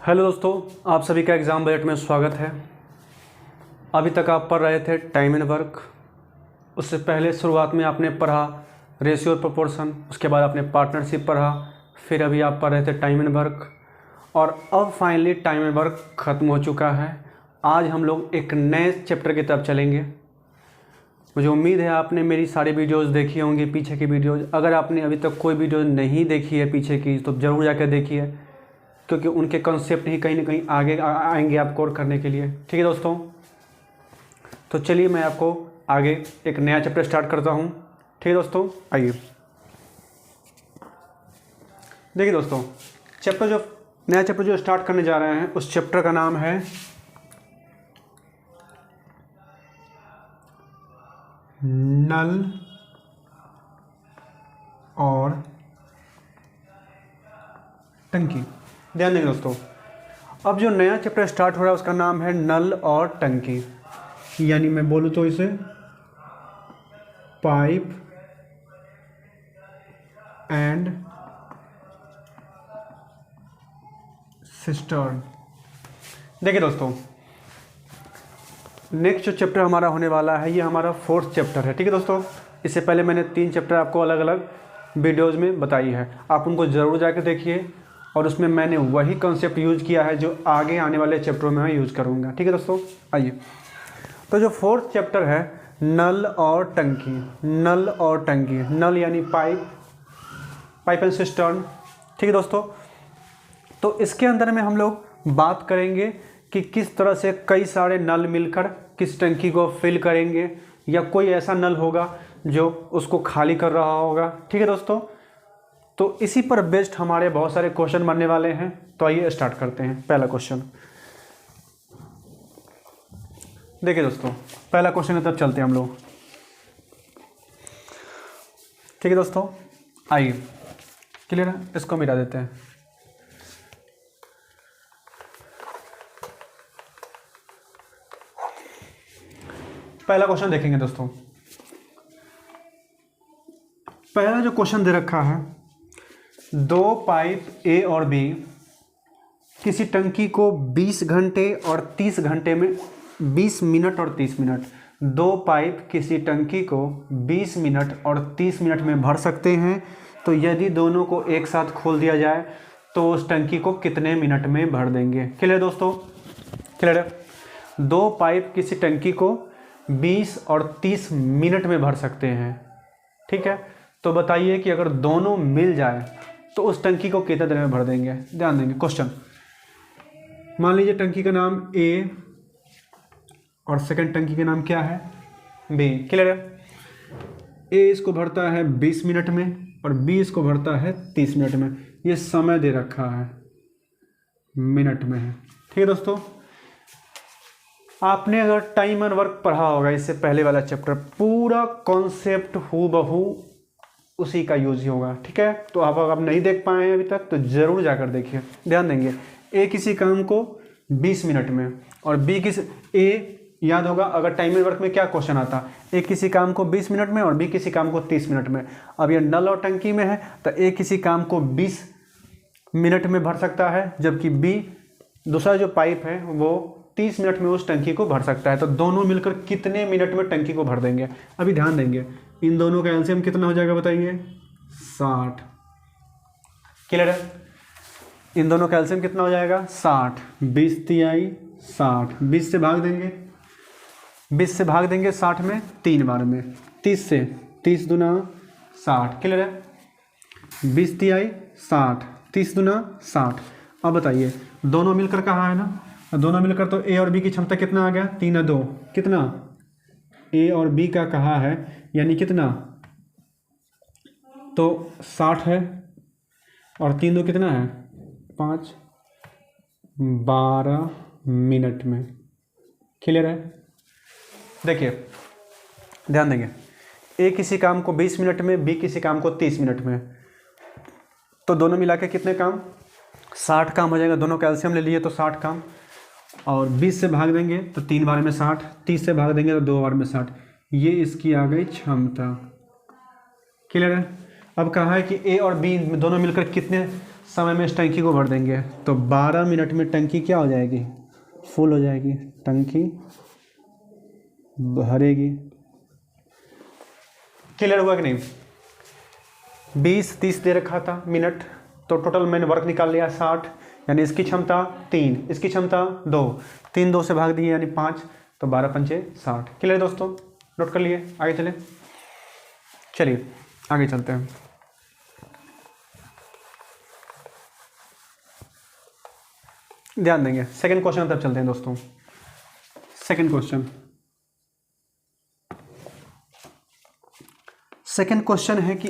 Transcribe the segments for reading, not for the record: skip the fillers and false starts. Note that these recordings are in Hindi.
हेलो दोस्तों, आप सभी का एग्ज़ाम बजट में स्वागत है। अभी तक आप पढ़ रहे थे टाइम एंड वर्क। उससे पहले शुरुआत में आपने पढ़ा रेशियो और प्रोपोर्शन, उसके बाद आपने पार्टनरशिप पढ़ा, फिर अभी आप पढ़ रहे थे टाइम एंड वर्क और अब फाइनली टाइम एंड वर्क ख़त्म हो चुका है। आज हम लोग एक नए चैप्टर की तरफ चलेंगे। मुझे उम्मीद है आपने मेरी सारी वीडियोज़ देखी होंगी, पीछे की वीडियोज़। अगर आपने अभी तक कोई वीडियो नहीं देखी है पीछे की तो ज़रूर जाकर देखिए, क्योंकि उनके कॉन्सेप्ट ही कहीं ना कहीं आगे आएंगे आपको और करने के लिए। ठीक है दोस्तों, तो चलिए मैं आपको आगे एक नया चैप्टर स्टार्ट करता हूँ। ठीक है दोस्तों, आइए देखिए दोस्तों, नया चैप्टर जो स्टार्ट करने जा रहे हैं उस चैप्टर का नाम है नल और टंकी। ध्यान देंगे दोस्तों, अब जो नया चैप्टर स्टार्ट हो रहा है उसका नाम है नल और टंकी, यानी मैं बोलूँ तो इसे पाइप एंड सिस्टर्न। देखिए दोस्तों, नेक्स्ट जो चैप्टर हमारा होने वाला है ये हमारा 4th चैप्टर है। ठीक है दोस्तों, इससे पहले मैंने 3 चैप्टर आपको अलग अलग वीडियोज़ में बताई है, आप उनको ज़रूर जाकर देखिए और उसमें मैंने वही कॉन्सेप्ट यूज़ किया है जो आगे आने वाले चैप्टरों में मैं यूज़ करूँगा। ठीक है दोस्तों, आइए तो जो 4th चैप्टर है नल और टंकी। नल और टंकी, नल यानी पाइप एंड सिस्टर्न। ठीक है दोस्तों, तो इसके अंदर में हम लोग बात करेंगे कि किस तरह से कई सारे नल मिलकर किस टंकी को फिल करेंगे, या कोई ऐसा नल होगा जो उसको खाली कर रहा होगा। ठीक है दोस्तों, तो इसी पर बेस्ड हमारे बहुत सारे क्वेश्चन बनने वाले हैं। तो आइए स्टार्ट करते हैं। पहला क्वेश्चन देखिए दोस्तों, पहला क्वेश्चन की तरफ चलते हैं हम लोग। ठीक है दोस्तों, आइए क्लियर है, इसको मिटा देते हैं। पहला क्वेश्चन देखेंगे दोस्तों। पहला जो क्वेश्चन दे रखा है, 2 पाइप ए और बी किसी टंकी को 20 घंटे और 30 घंटे में 20 मिनट और 30 मिनट 2 पाइप किसी टंकी को 20 मिनट और 30 मिनट में भर सकते हैं। तो यदि दोनों को एक साथ खोल दिया जाए तो उस टंकी को कितने मिनट में भर देंगे। क्लियर दोस्तों, क्लियर है। 2 पाइप किसी टंकी को 20 और 30 मिनट में भर सकते हैं। ठीक है, तो बताइए कि अगर दोनों मिल जाए तो उस टंकी को कितने देर में भर देंगे। ध्यान देंगे क्वेश्चन, मान लीजिए टंकी का नाम ए और सेकंड टंकी का नाम क्या है, बी। क्लियर है, ए इसको भरता है 20 मिनट में और बी इसको भरता है 30 मिनट में। ये समय दे रखा है, मिनट में है। ठीक है दोस्तों, आपने अगर टाइम एंड वर्क पढ़ा होगा इससे पहले वाला चैप्टर, पूरा कॉन्सेप्ट हूबहू उसी का यूज ही होगा। ठीक है, तो आप नहीं देख पाए हैं अभी तक तो जरूर जाकर देखिए। ध्यान देंगे, ए किसी काम को 20 मिनट में और बी ए याद होगा अगर टाइम एंड वर्क में क्या क्वेश्चन आता, ए किसी काम को 20 मिनट में और बी किसी काम को 30 मिनट में। अब ये नल और टंकी में है तो ए किसी काम को 20 मिनट में भर सकता है, जबकि बी दूसरा जो पाइप है वो 30 मिनट में उस टंकी को भर सकता है। तो दोनों मिलकर कितने मिनट में टंकी को भर देंगे। अभी ध्यान देंगे, इन दोनों का एलसीएम कितना हो जाएगा बताइए, 60। क्लियर है, इन दोनों का एलसीएम कितना हो जाएगा, 60। 20 तिहाई 60, 20 से भाग देंगे, 20 से भाग देंगे 60 में 3 बार में, 30 से 30 दूना 60। क्लियर है, 20 तिहाई 60, 30 दूना 60। अब बताइए दोनों मिलकर कहाँ है ना, दोनों मिलकर तो ए और बी की क्षमता कितना आ गया, 3 और 2 कितना, ए और बी का कहा है यानी कितना, तो 60 है और 3 2 कितना है, 5, 12 मिनट में। क्लियर है, देखिए ध्यान देंगे, ए किसी काम को 20 मिनट में, बी किसी काम को 30 मिनट में, तो दोनों मिला के कितने काम, 60 काम हो जाएगा। दोनों कैल्शियम ले लिए तो 60 काम, और 20 से भाग देंगे तो 3 बार में 60, 30 से भाग देंगे तो 2 बार में 60। ये इसकी आ गई क्षमता। क्लियर है, अब कहा है कि ए और बी दोनों मिलकर कितने समय में इस टंकी को भर देंगे तो 12 मिनट में टंकी क्या हो जाएगी, फुल हो जाएगी, टंकी भरेगी। क्लियर हुआ कि नहीं? 20-30 दे रखा था मिनट, तो टोटल मैंने वर्क निकाल लिया 60, यानी इसकी क्षमता 3, इसकी क्षमता 2, 3 2 से भाग दिए यानी 5, तो 12 पंचे 60। क्लियर दोस्तों, नोट कर लिए, आगे चले। चलिए आगे चलते हैं। ध्यान देंगे, सेकंड क्वेश्चन तब चलते हैं दोस्तों। सेकंड क्वेश्चन है कि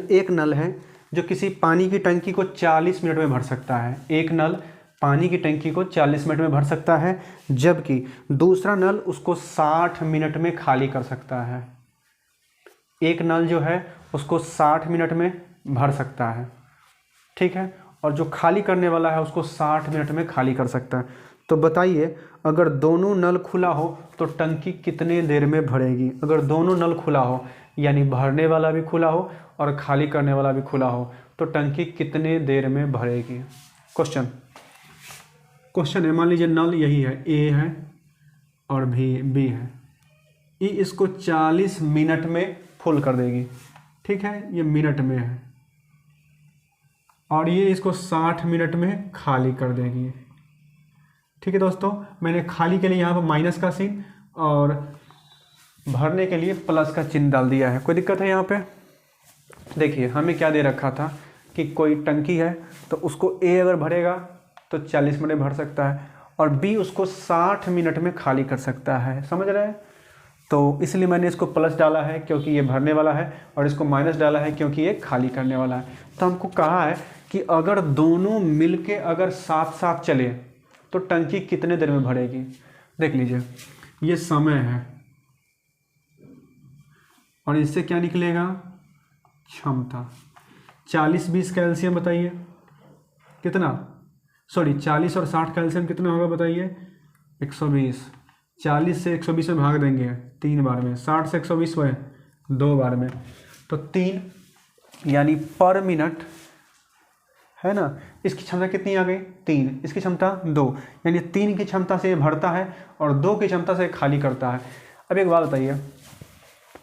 एक नल है जो किसी पानी की टंकी को 40 मिनट में भर सकता है। एक नल पानी की टंकी को 40 मिनट में भर सकता है, जबकि दूसरा नल उसको 60 मिनट में खाली कर सकता है। एक नल जो है उसको 60 मिनट में भर सकता है, ठीक है, और जो खाली करने वाला है उसको 60 मिनट में खाली कर सकता है। तो बताइए, अगर दोनों नल खुला हो तो टंकी कितने देर में भरेगी? अगर दोनों नल खुला हो, यानी भरने वाला भी खुला हो और खाली करने वाला भी खुला हो, तो टंकी कितने देर में भरेगी? क्वेश्चन है, मान लीजिए नल यही है, ए है और बी है। ई इसको 40 मिनट में फुल कर देगी, ठीक है, ये मिनट में है, और ये इसको 60 मिनट में खाली कर देगी। ठीक है दोस्तों, मैंने खाली के लिए यहाँ पर माइनस का चिन्ह और भरने के लिए प्लस का चिन्ह डाल दिया है। कोई दिक्कत है यहाँ पे? देखिए हमें क्या दे रखा था कि कोई टंकी है तो उसको ए अगर भरेगा तो 40 मिनट में भर सकता है और बी उसको 60 मिनट में खाली कर सकता है। समझ रहे हैं? तो इसलिए मैंने इसको प्लस डाला है क्योंकि ये भरने वाला है, और इसको माइनस डाला है क्योंकि ये खाली करने वाला है। तो हमको कहा है कि अगर दोनों मिलके अगर साथ साथ चले तो टंकी कितने देर में भरेगी। देख लीजिए, ये समय है और इससे क्या निकलेगा, क्षमता। 40-20 कैल्शियम बताइए कितना, 40 और 60 कैल्शियम कितना होगा बताइए, 120। 40 से 120 में भाग देंगे 3 बार में, 60 से 120 हुए 2 बार में, तो 3 यानी पर मिनट है ना। इसकी क्षमता कितनी आ गई, 3, इसकी क्षमता 2, यानी 3 की क्षमता से ये भरता है और 2 की क्षमता से खाली करता है। अब एक बात बताइए,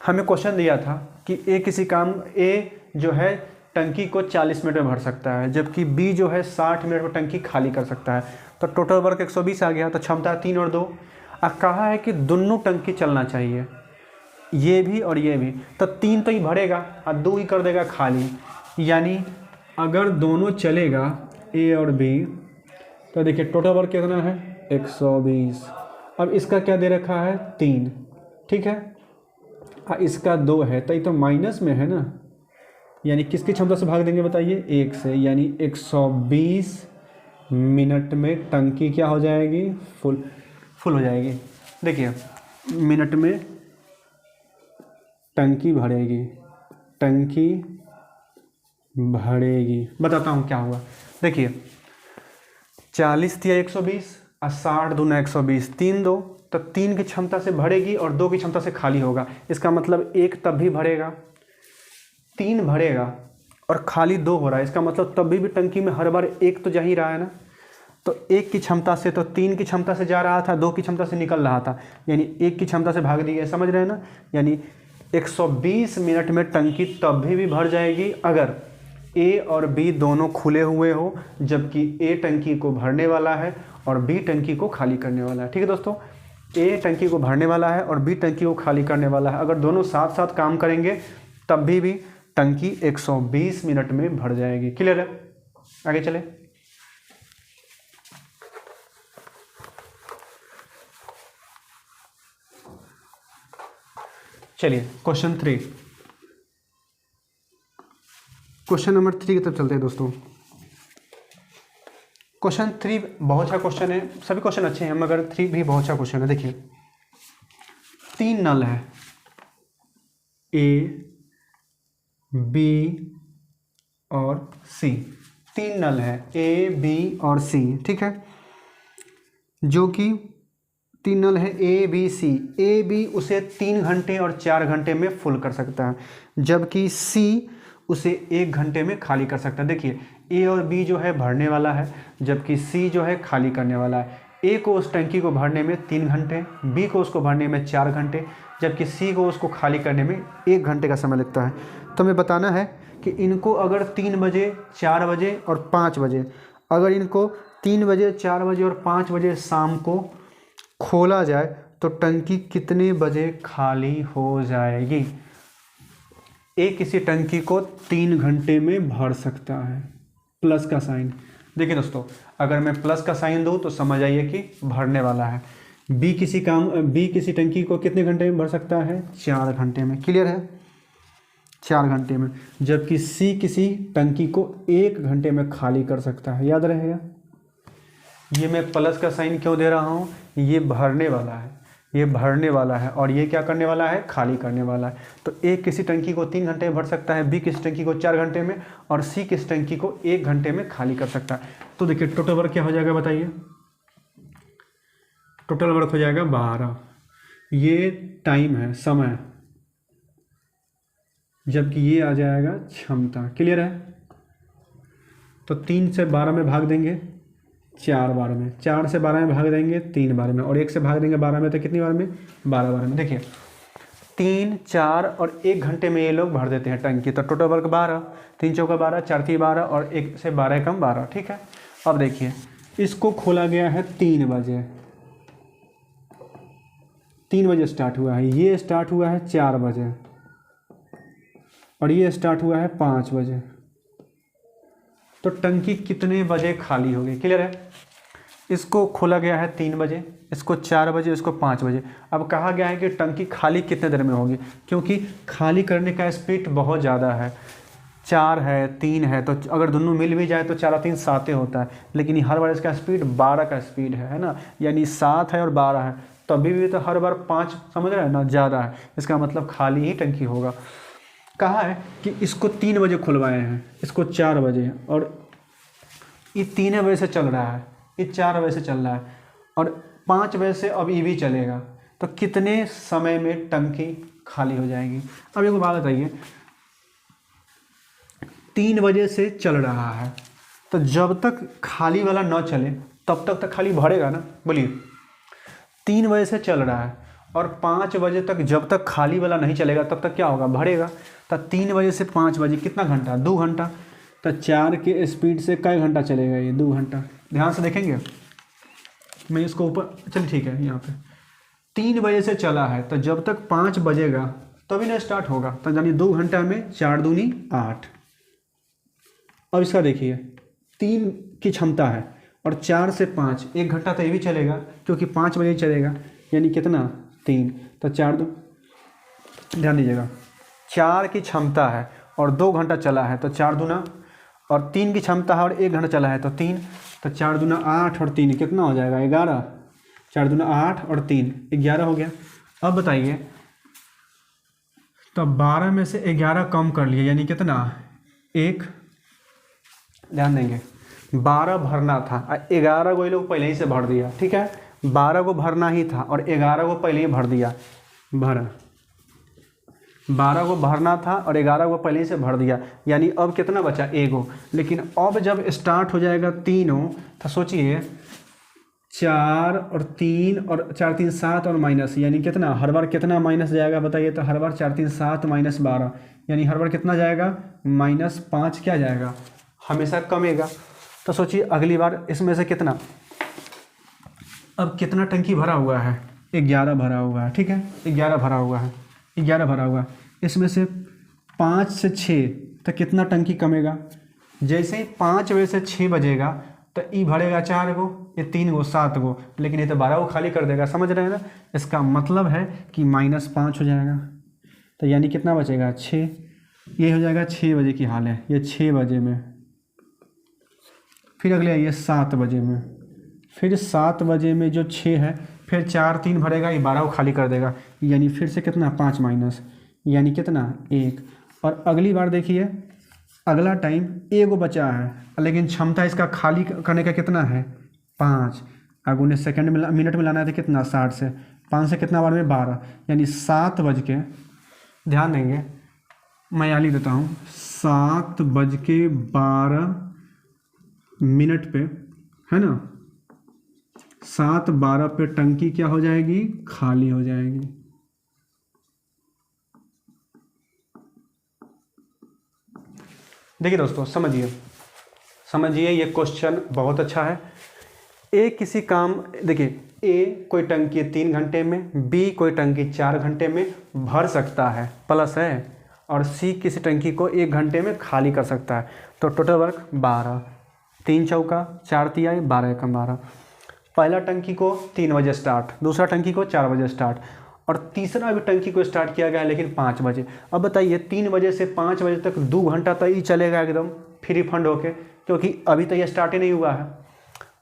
हमें क्वेश्चन दिया था कि ए जो है टंकी को 40 मिनट में भर सकता है, जबकि बी जो है 60 मिनट में टंकी खाली कर सकता है। तो टोटल वर्क 120 आ गया, तो क्षमता 3 और 2। अब कहा है कि दोनों टंकी चलना चाहिए, ये भी और ये भी, तो 3 तो ही भरेगा और 2 ही कर देगा खाली। यानी अगर दोनों चलेगा ए और बी, तो देखिए टोटल वर्क कितना है 120। अब इसका क्या दे रखा है 3, ठीक है, और इसका 2 है, तो ये तो माइनस में है ना, यानी किसकी क्षमता से भाग देंगे बताइए, 1 से, यानी 120 मिनट में टंकी क्या हो जाएगी, फुल हो जाएगी। देखिए मिनट में टंकी भरेगी, बताता हूँ क्या हुआ। देखिए 40 दिया 120 और 60 दूना 120, 3 2, तो 3 की क्षमता से भरेगी और 2 की क्षमता से खाली होगा। इसका मतलब 1 तब भी भरेगा, 3 भरेगा और खाली 2 हो रहा है। इसका मतलब तब भी टंकी में हर बार 1 तो जा ही रहा है ना। तो 1 की क्षमता से तो 3 की क्षमता से जा रहा था, 2 की क्षमता से निकल रहा था, यानी 1 की क्षमता से भाग दिया। समझ रहे हैं ना? यानी 120 मिनट में टंकी तब भी भर जाएगी अगर ए और बी दोनों खुले हुए हो, जबकि ए टंकी को भरने वाला है और बी टंकी को खाली करने वाला है। ठीक है दोस्तों, ए टंकी को भरने वाला है और बी टंकी को खाली करने वाला है। अगर दोनों साथ साथ काम करेंगे तब भी टंकी 120 मिनट में भर जाएगी। क्लियर है? आगे चले। चलिए क्वेश्चन नंबर 3 की तरफ चलते हैं दोस्तों। क्वेश्चन 3 बहुत अच्छा क्वेश्चन है, सभी क्वेश्चन अच्छे हैं मगर 3 भी बहुत अच्छा क्वेश्चन है। देखिए 3 नल है, ए बी और सी। 3 नल है, ए बी और सी, ठीक है, जो कि 3 नल है A B C. A B उसे 3 घंटे और 4 घंटे में फुल कर सकता है, जबकि सी उसे 1 घंटे में खाली कर सकता है। देखिए ए और बी जो है भरने वाला है, जबकि सी जो है खाली करने वाला है। ए को उस टंकी को भरने में 3 घंटे, बी को उसको भरने में 4 घंटे, जबकि सी को उसको खाली करने में 1 घंटे का समय लगता है। तो हमें बताना है कि इनको अगर 3 बजे, 4 बजे और 5 बजे, अगर इनको 3 बजे, 4 बजे और 5 बजे शाम को खोला जाए तो टंकी कितने बजे खाली हो जाएगी। ए किसी टंकी को 3 घंटे में भर सकता है, प्लस का साइन। देखिए दोस्तों, अगर मैं प्लस का साइन दूं तो समझ आइए कि भरने वाला है। बी किसी टंकी को कितने घंटे में भर सकता है, 4 घंटे में। क्लियर है, 4 घंटे में। जबकि सी किसी टंकी को 1 घंटे में खाली कर सकता है। याद रहेगा। ये मैं प्लस का साइन क्यों दे रहा हूँ, ये भरने वाला है, ये भरने वाला है, और ये क्या करने वाला है, खाली करने वाला है। तो ए किसी टंकी को 3 घंटे में भर सकता है, बी किसी टंकी को 4 घंटे में, और सी किसी टंकी को 1 घंटे में खाली कर सकता है। तो देखिए टोटल वर्क क्या हो जाएगा बताइए। टोटल वर्क हो जाएगा 12। ये टाइम है, समय, जबकि ये आ जाएगा क्षमता। क्लियर है। तो 3 से 12 में भाग देंगे 4 बार में, 4 से 12 में भाग देंगे 3 बार में, और 1 से भाग देंगे 12 में, तो कितनी बार में, 12 बार में। देखिए 3, 4 और 1 घंटे में ये लोग भर देते हैं टंकी। तो टोटल वर्क 12, 3 चौका 12, 4 3 12, और 1 से 12 कम 12। ठीक है। अब देखिए इसको खोला गया है 3 बजे, 3 बजे स्टार्ट हुआ है, ये स्टार्ट हुआ है 4 बजे, और ये स्टार्ट हुआ है 5 बजे। तो टंकी कितने बजे खाली होगी। क्लियर है। इसको खोला गया है 3 बजे, इसको 4 बजे, इसको 5 बजे। अब कहा गया है कि टंकी खाली कितने देर में होगी, क्योंकि खाली करने का स्पीड बहुत ज़्यादा है। 4 है, 3 है, तो अगर दोनों मिल भी जाए तो 4 और 3 7 होता है, लेकिन हर बार इसका स्पीड 12 का स्पीड है ना, यानी 7 है और 12 है, तो अभी भी तो हर बार 5, समझ रहे हैं ना, ज़्यादा है। इसका मतलब खाली ही टंकी होगा। कहा है कि इसको 3 बजे खुलवाए हैं, इसको 4 बजे, और ये 3 बजे से चल रहा है, ये 4 बजे से चल रहा है, और 5 बजे से अब ये भी चलेगा। तो कितने समय में टंकी खाली हो जाएगी। अब एक बात बताइए, 3 बजे से चल रहा है, तो जब तक खाली वाला न चले तब तक तो खाली भरेगा ना। बोलिए 3 बजे से चल रहा है और 5 बजे तक जब तक खाली वाला नहीं चलेगा तब तक क्या होगा, भरेगा। तो 3 बजे से 5 बजे कितना घंटा, 2 घंटा। तो 4 के स्पीड से कई घंटा चलेगा, ये 2 घंटा। ध्यान से देखेंगे, मैं इसको ऊपर, चल ठीक है, यहाँ पे 3 बजे से चला है, तो जब तक 5 बजेगा तभी ना स्टार्ट होगा। तो यानी 2 घंटा में 4 दूनी 8। अब इसका देखिए 3 की क्षमता है, और 4 से 5 1 घंटा तो ये भी चलेगा, क्योंकि 5 बजे चलेगा, यानी कितना, 3। तो 4 2, ध्यान दीजिएगा, 4 की क्षमता है और 2 घंटा चला है, तो 4 दूना, और 3 की क्षमता है और 1 घंटा चला है, तो 3। तो 4 दूना 8 और 3 कितना हो जाएगा, 11। 4 दूना 8 और 3 11 हो गया। अब बताइए, तो 12 में से 11 कम कर लिए, यानी कितना, 1। ध्यान देंगे 12 भरना था, 11 को ये लोग पहले ही से भर दिया। ठीक है, 12 को भरना ही था और 11 को पहले ही भर दिया, भरा। 12 को भरना था और 11 को पहले ही से भर दिया, यानी अब कितना बचा, 1। लेकिन अब जब स्टार्ट हो जाएगा 3, तो सोचिए 4 और 3 और 4 3 7 और माइनस, यानी कितना, हर बार कितना माइनस जाएगा बताइए। तो हर बार 4 3 7 माइनस 12, यानी हर बार कितना जाएगा, -5 क्या जाएगा, हमेशा कमेगा। तो सोचिए अगली बार इसमें से कितना, अब कितना टंकी भरा हुआ है, 11 भरा हुआ है। ठीक है, 11 भरा हुआ है, 11 भरा हुआ है। इसमें से 5 से 6, तो कितना टंकी कमेगा। जैसे ही 5 बजे से 6 बजेगा तो ई भरेगा 4 गो, ये 3 गो 7 गो, लेकिन ये तो 12 को खाली कर देगा। समझ रहे हैं ना। इसका मतलब है कि -5 हो जाएगा, तो यानी कितना बचेगा, 6। ये हो जाएगा 6 बजे की हाल है, ये 6 बजे में। फिर अगले आइए 7 बजे में, फिर 7 बजे में जो 6 है, फिर 4 3 भरेगा, ये 12 को खाली कर देगा, यानी फिर से कितना, 5 माइनस, यानी कितना, 1। और अगली बार देखिए, अगला टाइम 1 बचा है, लेकिन क्षमता इसका खाली करने का कितना है, 5। अगर उन्हें सेकंड में, मिनट में लाना है तो कितना, 60 से 5 से कितना बार में, 12, यानी 7 बज के, ध्यान देंगे मैं यहाँ लिख देता हूँ, 7:12 पे, है ना, 7:12 पे टंकी क्या हो जाएगी, खाली हो जाएगी। देखिए दोस्तों, समझिए ये क्वेश्चन बहुत अच्छा है। ए किसी काम, देखिए ए कोई टंकी 3 घंटे में, बी कोई टंकी 4 घंटे में भर सकता है, प्लस है, और सी किसी टंकी को 1 घंटे में खाली कर सकता है। तो टोटल वर्क 12, 3 चौका 4 तिहाई 12 एकम 12। पहला टंकी को 3 बजे स्टार्ट, दूसरा टंकी को 4 बजे स्टार्ट, और तीसरा भी टंकी को स्टार्ट किया गया है लेकिन 5 बजे। अब बताइए 3 बजे से 5 बजे तक 2 घंटा तो ये चलेगा एकदम फ्री फंड होके, क्योंकि अभी तो ये स्टार्ट ही नहीं हुआ है।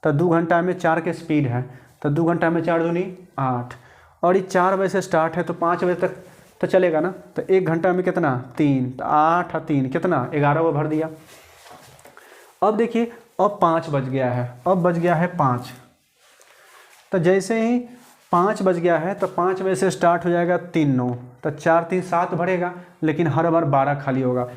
तो 2 घंटा में 4 के स्पीड है, तो 2 घंटा में 4 दूनी 8, और ये 4 बजे से स्टार्ट है तो 5 बजे तक तो चलेगा ना। तो 1 घंटा में कितना, 3, तो 8 और 3 कितना, 11 को भर दिया। अब देखिए अब 5 बज गया है, अब बज गया है 5। तो जैसे ही 5 बज गया है तो 5 बजे से स्टार्ट हो जाएगा 3 9, तो 4 3 7 भरेगा, लेकिन हर बार 12 खाली होगा।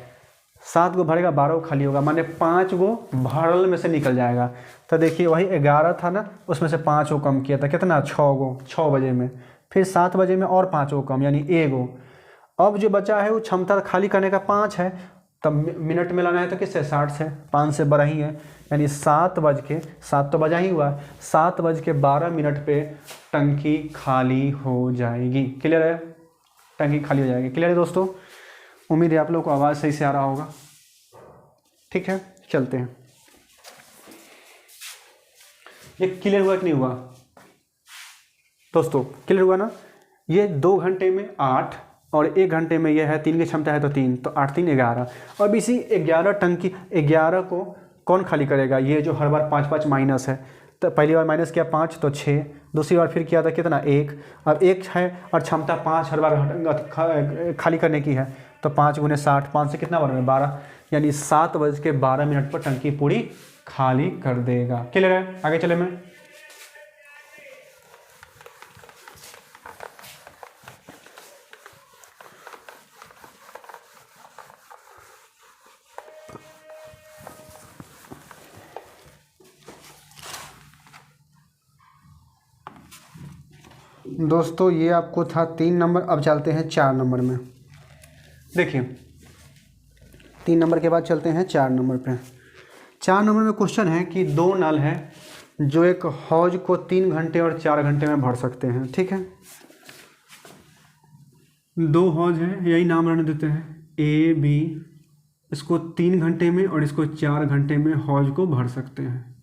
7 को भरेगा 12 को खाली होगा, माने 5 को भरल में से निकल जाएगा। तो देखिए वही 11 था ना, उसमें से 5 को कम किया था, कितना, 6 को 6 बजे में, फिर 7 बजे में और 5 को कम, यानी 1 को। अब जो बचा है वो क्षमता खाली करने का 5 है, तब मिनट में लाना है तो किससे, 60 से, 5 से बड़ा ही है, यानी 7 तो बजा ही हुआ, 7:12 पे टंकी खाली हो जाएगी। क्लियर है, टंकी खाली हो जाएगी। क्लियर है दोस्तों, उम्मीद है आप लोगों को आवाज़ सही से आ रहा होगा। ठीक है, चलते हैं। ये क्लियर हुआ कि नहीं हुआ दोस्तों, क्लियर हुआ ना। ये 2 घंटे में 8 और 1 घंटे में यह है 3 की क्षमता है तो 3, तो 8 3 11। अब इसी 11 टंकी 11 को कौन खाली करेगा, ये जो हर बार 5 5 माइनस है। तो पहली बार माइनस किया 5 तो 6, दूसरी बार फिर किया था कितना, 1। अब 1 है और क्षमता 5 हर बार खाली करने की है, तो 5 × 60, 5 से कितना बार में 12, यानी 7:12 पर टंकी पूरी खाली कर देगा। क्लियर है, आगे चले मैं। दोस्तों ये आपको था 3 नंबर, अब चलते हैं 4 नंबर में। देखिए 3 नंबर के बाद चलते हैं 4 नंबर पे। 4 नंबर में क्वेश्चन है कि 2 नल हैं जो एक हौज को 3 घंटे और 4 घंटे में भर सकते हैं। ठीक है, 2 हौज हैं, यही नाम रहने देते हैं ए बी, इसको 3 घंटे में और इसको 4 घंटे में हौज को भर सकते हैं,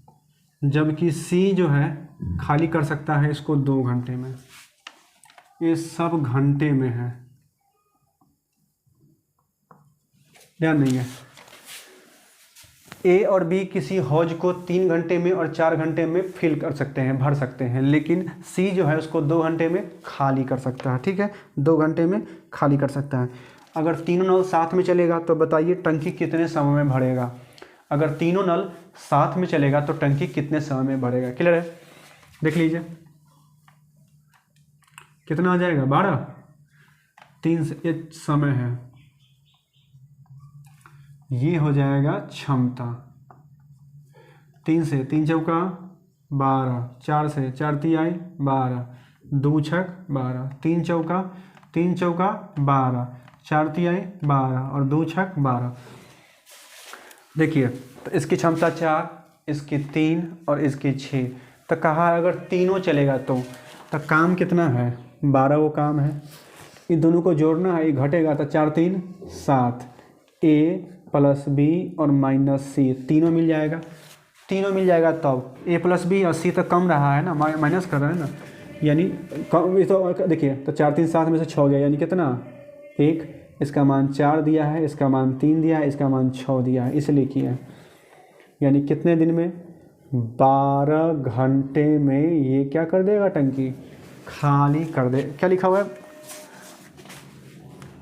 जबकि सी जो है खाली कर सकता है इसको 2 घंटे में। ये सब घंटे में है, ध्यान देंगे। ए और बी किसी हौज को 3 घंटे में और 4 घंटे में फिल कर सकते हैं, भर सकते हैं, लेकिन सी जो है उसको 2 घंटे में खाली कर सकता है। ठीक है, 2 घंटे में खाली कर सकता है। अगर तीनों नल साथ में चलेगा तो बताइए टंकी कितने समय में भरेगा। अगर तीनों नल साथ में चलेगा तो टंकी कितने समय में भरेगा। क्लियर है, देख लीजिए कितना आ जाएगा, 12, 3 से ये समय है, ये हो जाएगा क्षमता। 3 से 3 चौका 12, 4 से 4 तिहाई 12, 2 छक 12, 3 चौका 12, 4 तिहाई 12 और 2 छक 12। देखिए तो इसकी क्षमता 4, इसकी 3 और इसकी 6। तो कहा अगर तीनों चलेगा तो काम कितना है, 12 वो काम है। इन दोनों को जोड़ना है, ये घटेगा तो 4 3 7, ए प्लस बी और माइनस सी तीनों मिल जाएगा। तीनों मिल जाएगा तब ए प्लस बी और सी तो कम रहा है ना, माइनस कर रहा है ना, यानी कम। तो देखिए तो 4 3 7 में से 6 गया, यानी कितना 1, इसका मान 4 दिया है, इसका मान 3 दिया है, इसका मान 6 दिया है, इसलिए किया है। यानी कितने दिन में, 12 घंटे में ये क्या कर देगा, टंकी खाली कर दे। क्या लिखा हुआ है,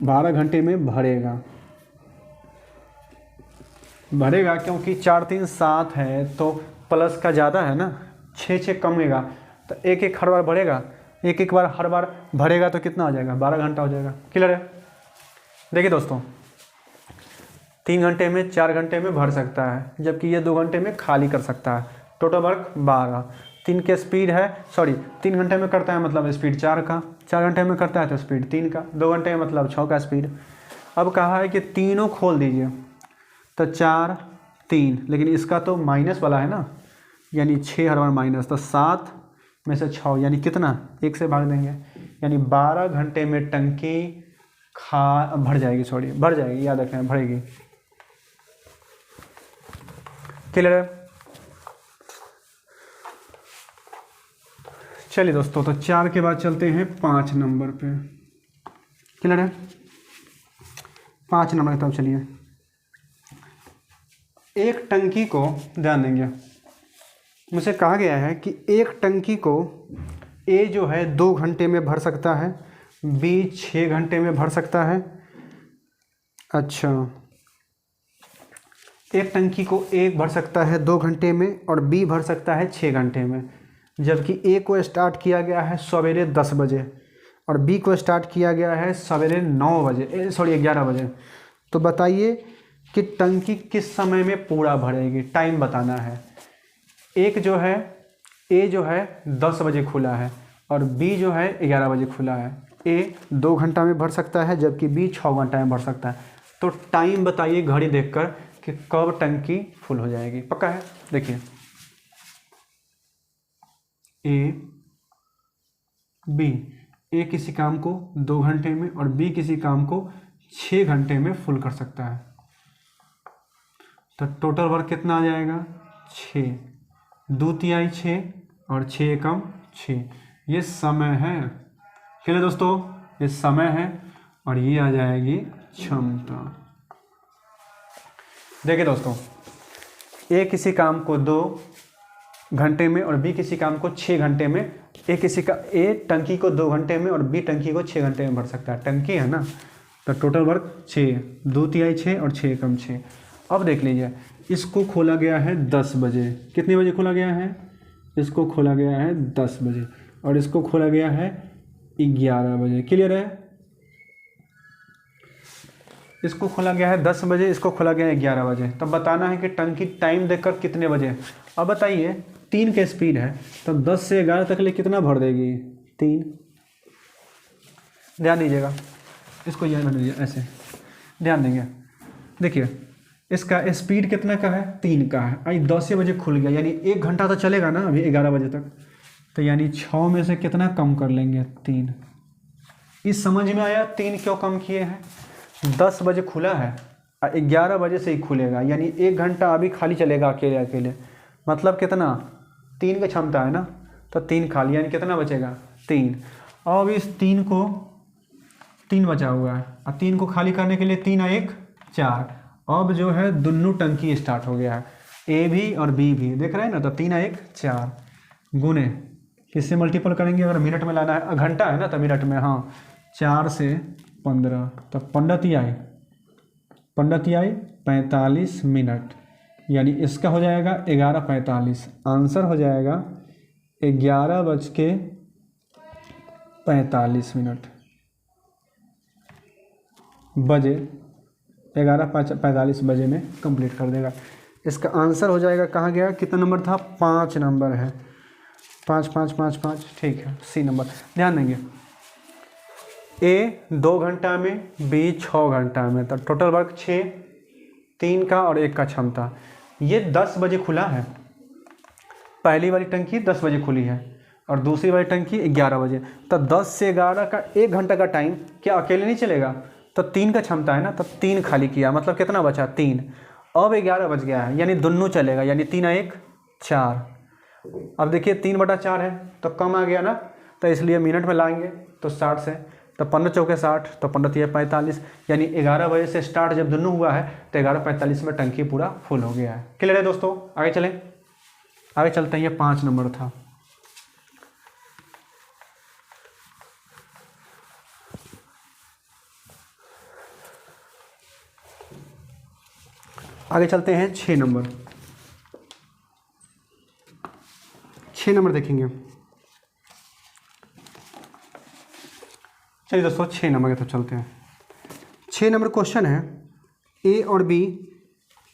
12 घंटे में भरेगा क्योंकि 4 3 7 है तो प्लस का ज़्यादा है ना, 6 6 कमेगा तो 1 1 हर बार भरेगा, 1 1 बार हर बार भरेगा तो कितना हो जाएगा, 12 घंटा हो जाएगा। क्लियर है। देखिए दोस्तों 3 घंटे में 4 घंटे में भर सकता है, जबकि ये 2 घंटे में खाली कर सकता है। Total work 12। 3 के स्पीड है, 3 घंटे में करता है मतलब स्पीड 4 का, 4 घंटे में करता है तो स्पीड 3 का, 2 घंटे में मतलब 6 का स्पीड। अब कहा है कि तीनों खोल दीजिए, तो 4 3, लेकिन इसका तो माइनस वाला है ना, यानी 6 हर बार माइनस, तो 7 में से 6 यानी कितना, 1 से भाग देंगे, यानी 12 घंटे में टंकी भर जाएगी, भर जाएगी, याद रखें भरेगी। क्लियर है? चलिए दोस्तों, तो 4 के बाद चलते हैं 5 नंबर पे। क्लियर है? 5 नंबर की तरफ चलिए। एक टंकी को, ध्यान देंगे, मुझसे कहा गया है कि एक टंकी को ए जो है 2 घंटे में भर सकता है, बी 6 घंटे में भर सकता है। अच्छा, एक टंकी को ए भर सकता है 2 घंटे में और बी भर सकता है 6 घंटे में, जबकि ए को स्टार्ट किया गया है सवेरे 10 बजे और बी को स्टार्ट किया गया है सवेरे 11 बजे। तो बताइए कि टंकी किस समय में पूरा भरेगी, टाइम बताना है। एक जो है, ए जो है 10 बजे खुला है और बी जो है 11 बजे खुला है। ए 2 घंटा में भर सकता है जबकि बी 6 घंटा में भर सकता है। तो टाइम बताइए घड़ी देखकर कि कब टंकी फुल हो जाएगी। पक्का है? देखिए, ए किसी काम को 2 घंटे में और बी किसी काम को 6 घंटे में फुल कर सकता है। तो टोटल वर्क कितना आ जाएगा, 6, 2 तिहाई 6 और 6 एकम 6, ये समय है। चलिए दोस्तों, ये समय है और ये आ जाएगी क्षमता। देखिए दोस्तों, ए किसी काम को 2 घंटे में और बी किसी काम को 6 घंटे में, ए टंकी को 2 घंटे में और बी टंकी को 6 घंटे में भर सकता है। टंकी है ना, तो टोटल वर्क 6, 2 तिहाई 6 और 6 एकम 6। अब देख लीजिए, इसको खोला गया है 10 बजे। कितने बजे खोला गया है? इसको खोला गया है 10 बजे और इसको खोला गया है 11 बजे। क्लियर है? इसको खोला गया है 10 बजे, इसको खोला गया है 11 बजे। तब बताना है कि टंकी टाइम देखकर कितने बजे। अब बताइए, 3 के स्पीड है तो 10 से 11 तक ले कितना भर देगी, 3। ध्यान दीजिएगा, इसको याद कर लीजिए, ऐसे ध्यान देंगे। देखिए, इसका स्पीड कितना का है, 3 का है। आई 10 बजे खुल गया, यानी 1 घंटा तो चलेगा ना अभी 11 बजे तक, तो यानी 6 में से कितना कम कर लेंगे, 3। इस समझ में आया 3 क्यों कम किए हैं? 10 बजे खुला है और 11 बजे से ही खुलेगा, यानी 1 घंटा अभी खाली चलेगा अकेले। मतलब कितना, 3 की क्षमता है ना, तो 3 खाली, यानी कितना बचेगा, 3। अब इस 3 को, 3 बचा हुआ है और 3 को खाली करने के लिए 3 और 1 4। अब जो है दोनों टंकी स्टार्ट हो गया है, ए भी और बी भी, देख रहे हैं ना। तो 3 और 1 4 गुने, किससे मल्टीपल करेंगे, अगर मिनट में लाना है, घंटा है ना तो मिनट में, हाँ, 4 से 15, तो 15 तिहाई 45 मिनट, यानी इसका हो जाएगा 11:45। आंसर हो जाएगा 11:45 बजे, 11:45 बजे में कंप्लीट कर देगा। इसका आंसर हो जाएगा, कहाँ गया, कितना नंबर था, 5 नंबर है, 5 5 5 5, ठीक है, सी नंबर। ध्यान देंगे, ए 2 घंटा में, बी 6 घंटा में, तो टोटल वर्क 6, 3 का और 1 का क्षमता। ये 10 बजे खुला है, पहली वाली टंकी 10 बजे खुली है और दूसरी वाली टंकी 11 बजे। तो 10 से 11 का 1 घंटा का टाइम क्या अकेले नहीं चलेगा, तो 3 का क्षमता है ना, तो 3 खाली किया, मतलब कितना बचा, 3। अब 11 बज गया है, यानी दोनों चलेगा, यानी 3 और 1 4। अब देखिए 3/4 है तो कम आ गया ना, तो इसलिए मिनट में लाएंगे तो 60 से, तो 15 चौके 60, तो 15 तिहाई 45, यानी 11 बजे से स्टार्ट जब दोनों हुआ है तो 11:45 में टंकी पूरा फुल हो गया है। क्लियर है दोस्तों? आगे चलें, आगे चलते हैं। ये 5 नंबर था। आगे चलते हैं 6 नंबर। 6 नंबर देखेंगे। चलिए दोस्तों, 6 नंबर के तो चलते हैं। 6 नंबर क्वेश्चन है, ए और बी,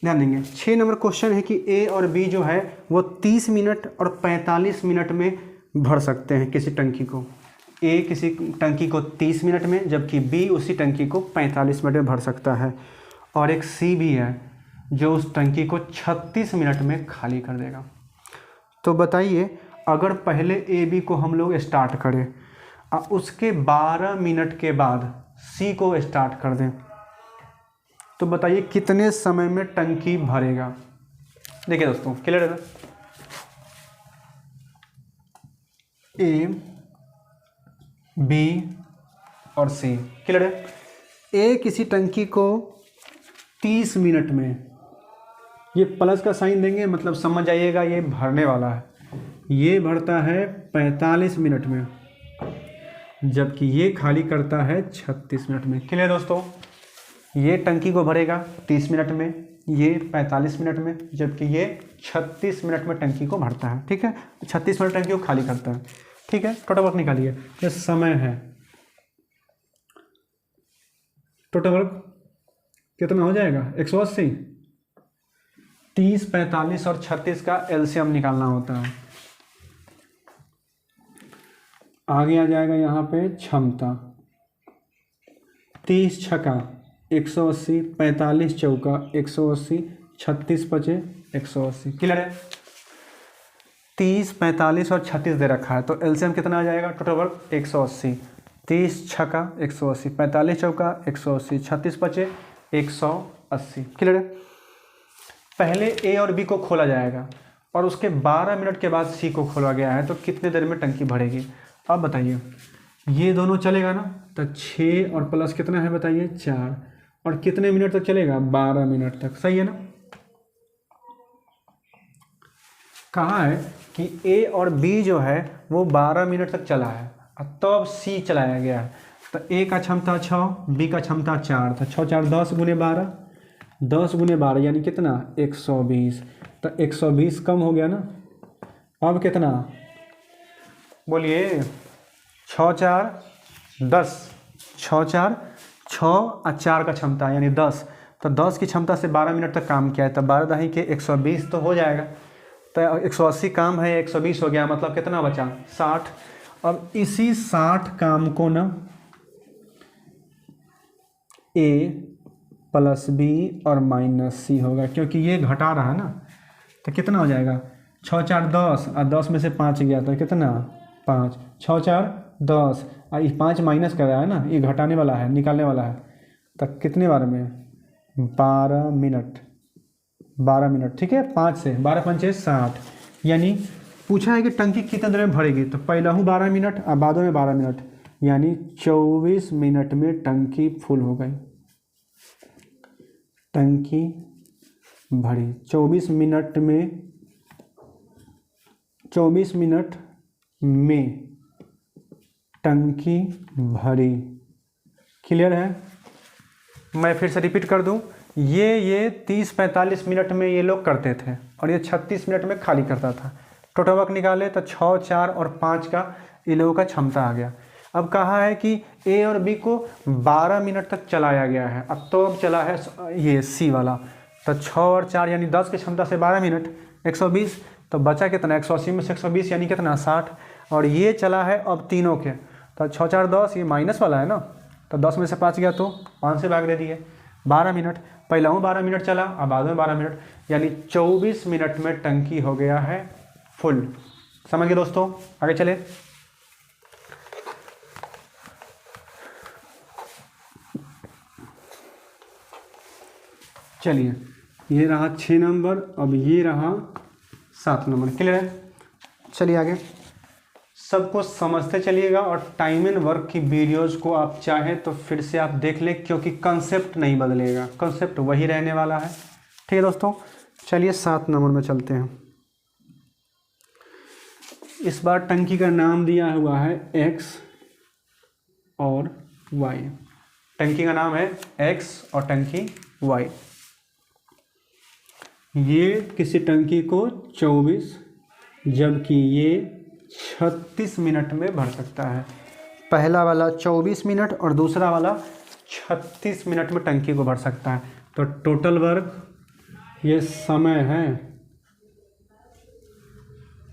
ध्यान देंगे 6 नंबर क्वेश्चन है कि ए और बी जो है वो 30 मिनट और 45 मिनट में भर सकते हैं किसी टंकी को। ए किसी टंकी को 30 मिनट में, जबकि बी उसी टंकी को 45 मिनट में भर सकता है। और एक सी भी है जो उस टंकी को 36 मिनट में खाली कर देगा। तो बताइए, अगर पहले ए बी को हम लोग स्टार्ट करें और उसके 12 मिनट के बाद सी को स्टार्ट कर दें, तो बताइए कितने समय में टंकी भरेगा। देखिए दोस्तों, क्लियर है ना, ए बी और सी, क्लियर है। ए किसी टंकी को 30 मिनट में, ये प्लस का साइन देंगे मतलब समझ जाइएगा ये भरने वाला है, ये भरता है 45 मिनट में, जबकि ये खाली करता है 36 मिनट में। क्लियर दोस्तों, ये टंकी को भरेगा 30 मिनट में, ये 45 मिनट में, जबकि ये 36 मिनट में टंकी को भरता है। ठीक है, 36 मिनट टंकी को खाली करता है। ठीक है, टोटल वर्क निकालिए। ये समय है, टोटल वर्क कितना हो जाएगा 180। 30, 45 और 36 का एलसीएम निकालना होता है। आगे आ जाएगा यहाँ पे क्षमता, 30 छक्का 180, 45 चौका 180, 36 पचे 180। क्लियर है, 30, 45 और 36 दे रखा है, तो एलसीएम कितना आ जाएगा, टोटल वर्क 180। 30 छक्का 180, 45 चौका 180, 36 पचे 180। क्लियर है। पहले ए और बी को खोला जाएगा और उसके 12 मिनट के बाद सी को खोला गया है, तो कितने देर में टंकी भरेगी। अब बताइए, ये दोनों चलेगा ना, तो 6 और प्लस कितना है बताइए 4, और कितने मिनट तक चलेगा 12 मिनट तक। सही है ना। कहा है कि ए और बी जो है वो 12 मिनट तक चला है, तब सी चलाया गया है। तो ए का क्षमता 6, बी का क्षमता 4, तो 6 4 10 गुने 12, 10 गुने 12 यानी कितना 120। तो 120 कम हो गया ना। अब कितना बोलिए, 6 4 10, 6 4 6 और 4 का क्षमता यानी 10, तो 10 की क्षमता से 12 मिनट तक काम किया है, तो 12 दही के 120 तो हो जाएगा। तो 180 काम है, 120 हो गया, मतलब कितना बचा 60। अब इसी 60 काम को ना ए प्लस बी और माइनस सी होगा, क्योंकि ये घटा रहा है ना, तो कितना हो जाएगा 6 4 10 और 10 में से 5 गया तो कितना 5, 6 4 10 और ये 5 माइनस कर रहा है ना, ये घटाने वाला है, निकालने वाला है, तो कितने बार में 12 मिनट, 12 मिनट। ठीक है, 5 से 12 5 60, यानी पूछा है कि टंकी कितने देर में भरेगी, तो पहला हूँ 12 मिनट और बाद में 12 मिनट, यानी 24 मिनट में टंकी फुल हो गई, टंकी भरी 24 मिनट में, 24 मिनट में टंकी भरी। क्लियर है। मैं फिर से रिपीट कर दूं, ये 30-45 मिनट में ये लोग करते थे और ये 36 मिनट में खाली करता था। टोटल वर्क निकाले तो 6 4 और 5 का इन लोगों का क्षमता आ गया। अब कहा है कि ए और बी को 12 मिनट तक चलाया गया है, अब तो अब चला है ये सी वाला, तो 6 और 4 यानी 10 की क्षमता से 12 मिनट 120, तो बचा कितना 180 में से 120 यानी कितना 60, और ये चला है अब तीनों के, तो 6 4 10, ये माइनस वाला है ना, तो 10 में से 5 गया तो 5 से भाग दे दिए, 12 मिनट, पहला हूँ 12 मिनट चला अब बाद में 12 मिनट, यानी 24 मिनट में टंकी हो गया है फुल। समझ गए दोस्तों, आगे चले। चलिए, ये रहा 6 नंबर, अब ये रहा 7 नंबर। क्लियर है। चलिए आगे, सबको समझते चलिएगा और टाइम एंड वर्क की वीडियोज़ को आप चाहें तो फिर से आप देख लें, क्योंकि कंसेप्ट नहीं बदलेगा, कंसेप्ट वही रहने वाला है। ठीक है दोस्तों, चलिए 7 नंबर में चलते हैं। इस बार टंकी का नाम दिया हुआ है एक्स और वाई, टंकी का नाम है एक्स और टंकी वाई। ये किसी टंकी को 24, जबकि ये 36 मिनट में भर सकता है। पहला वाला 24 मिनट और दूसरा वाला 36 मिनट में टंकी को भर सकता है। तो टोटल वर्क ये समय है,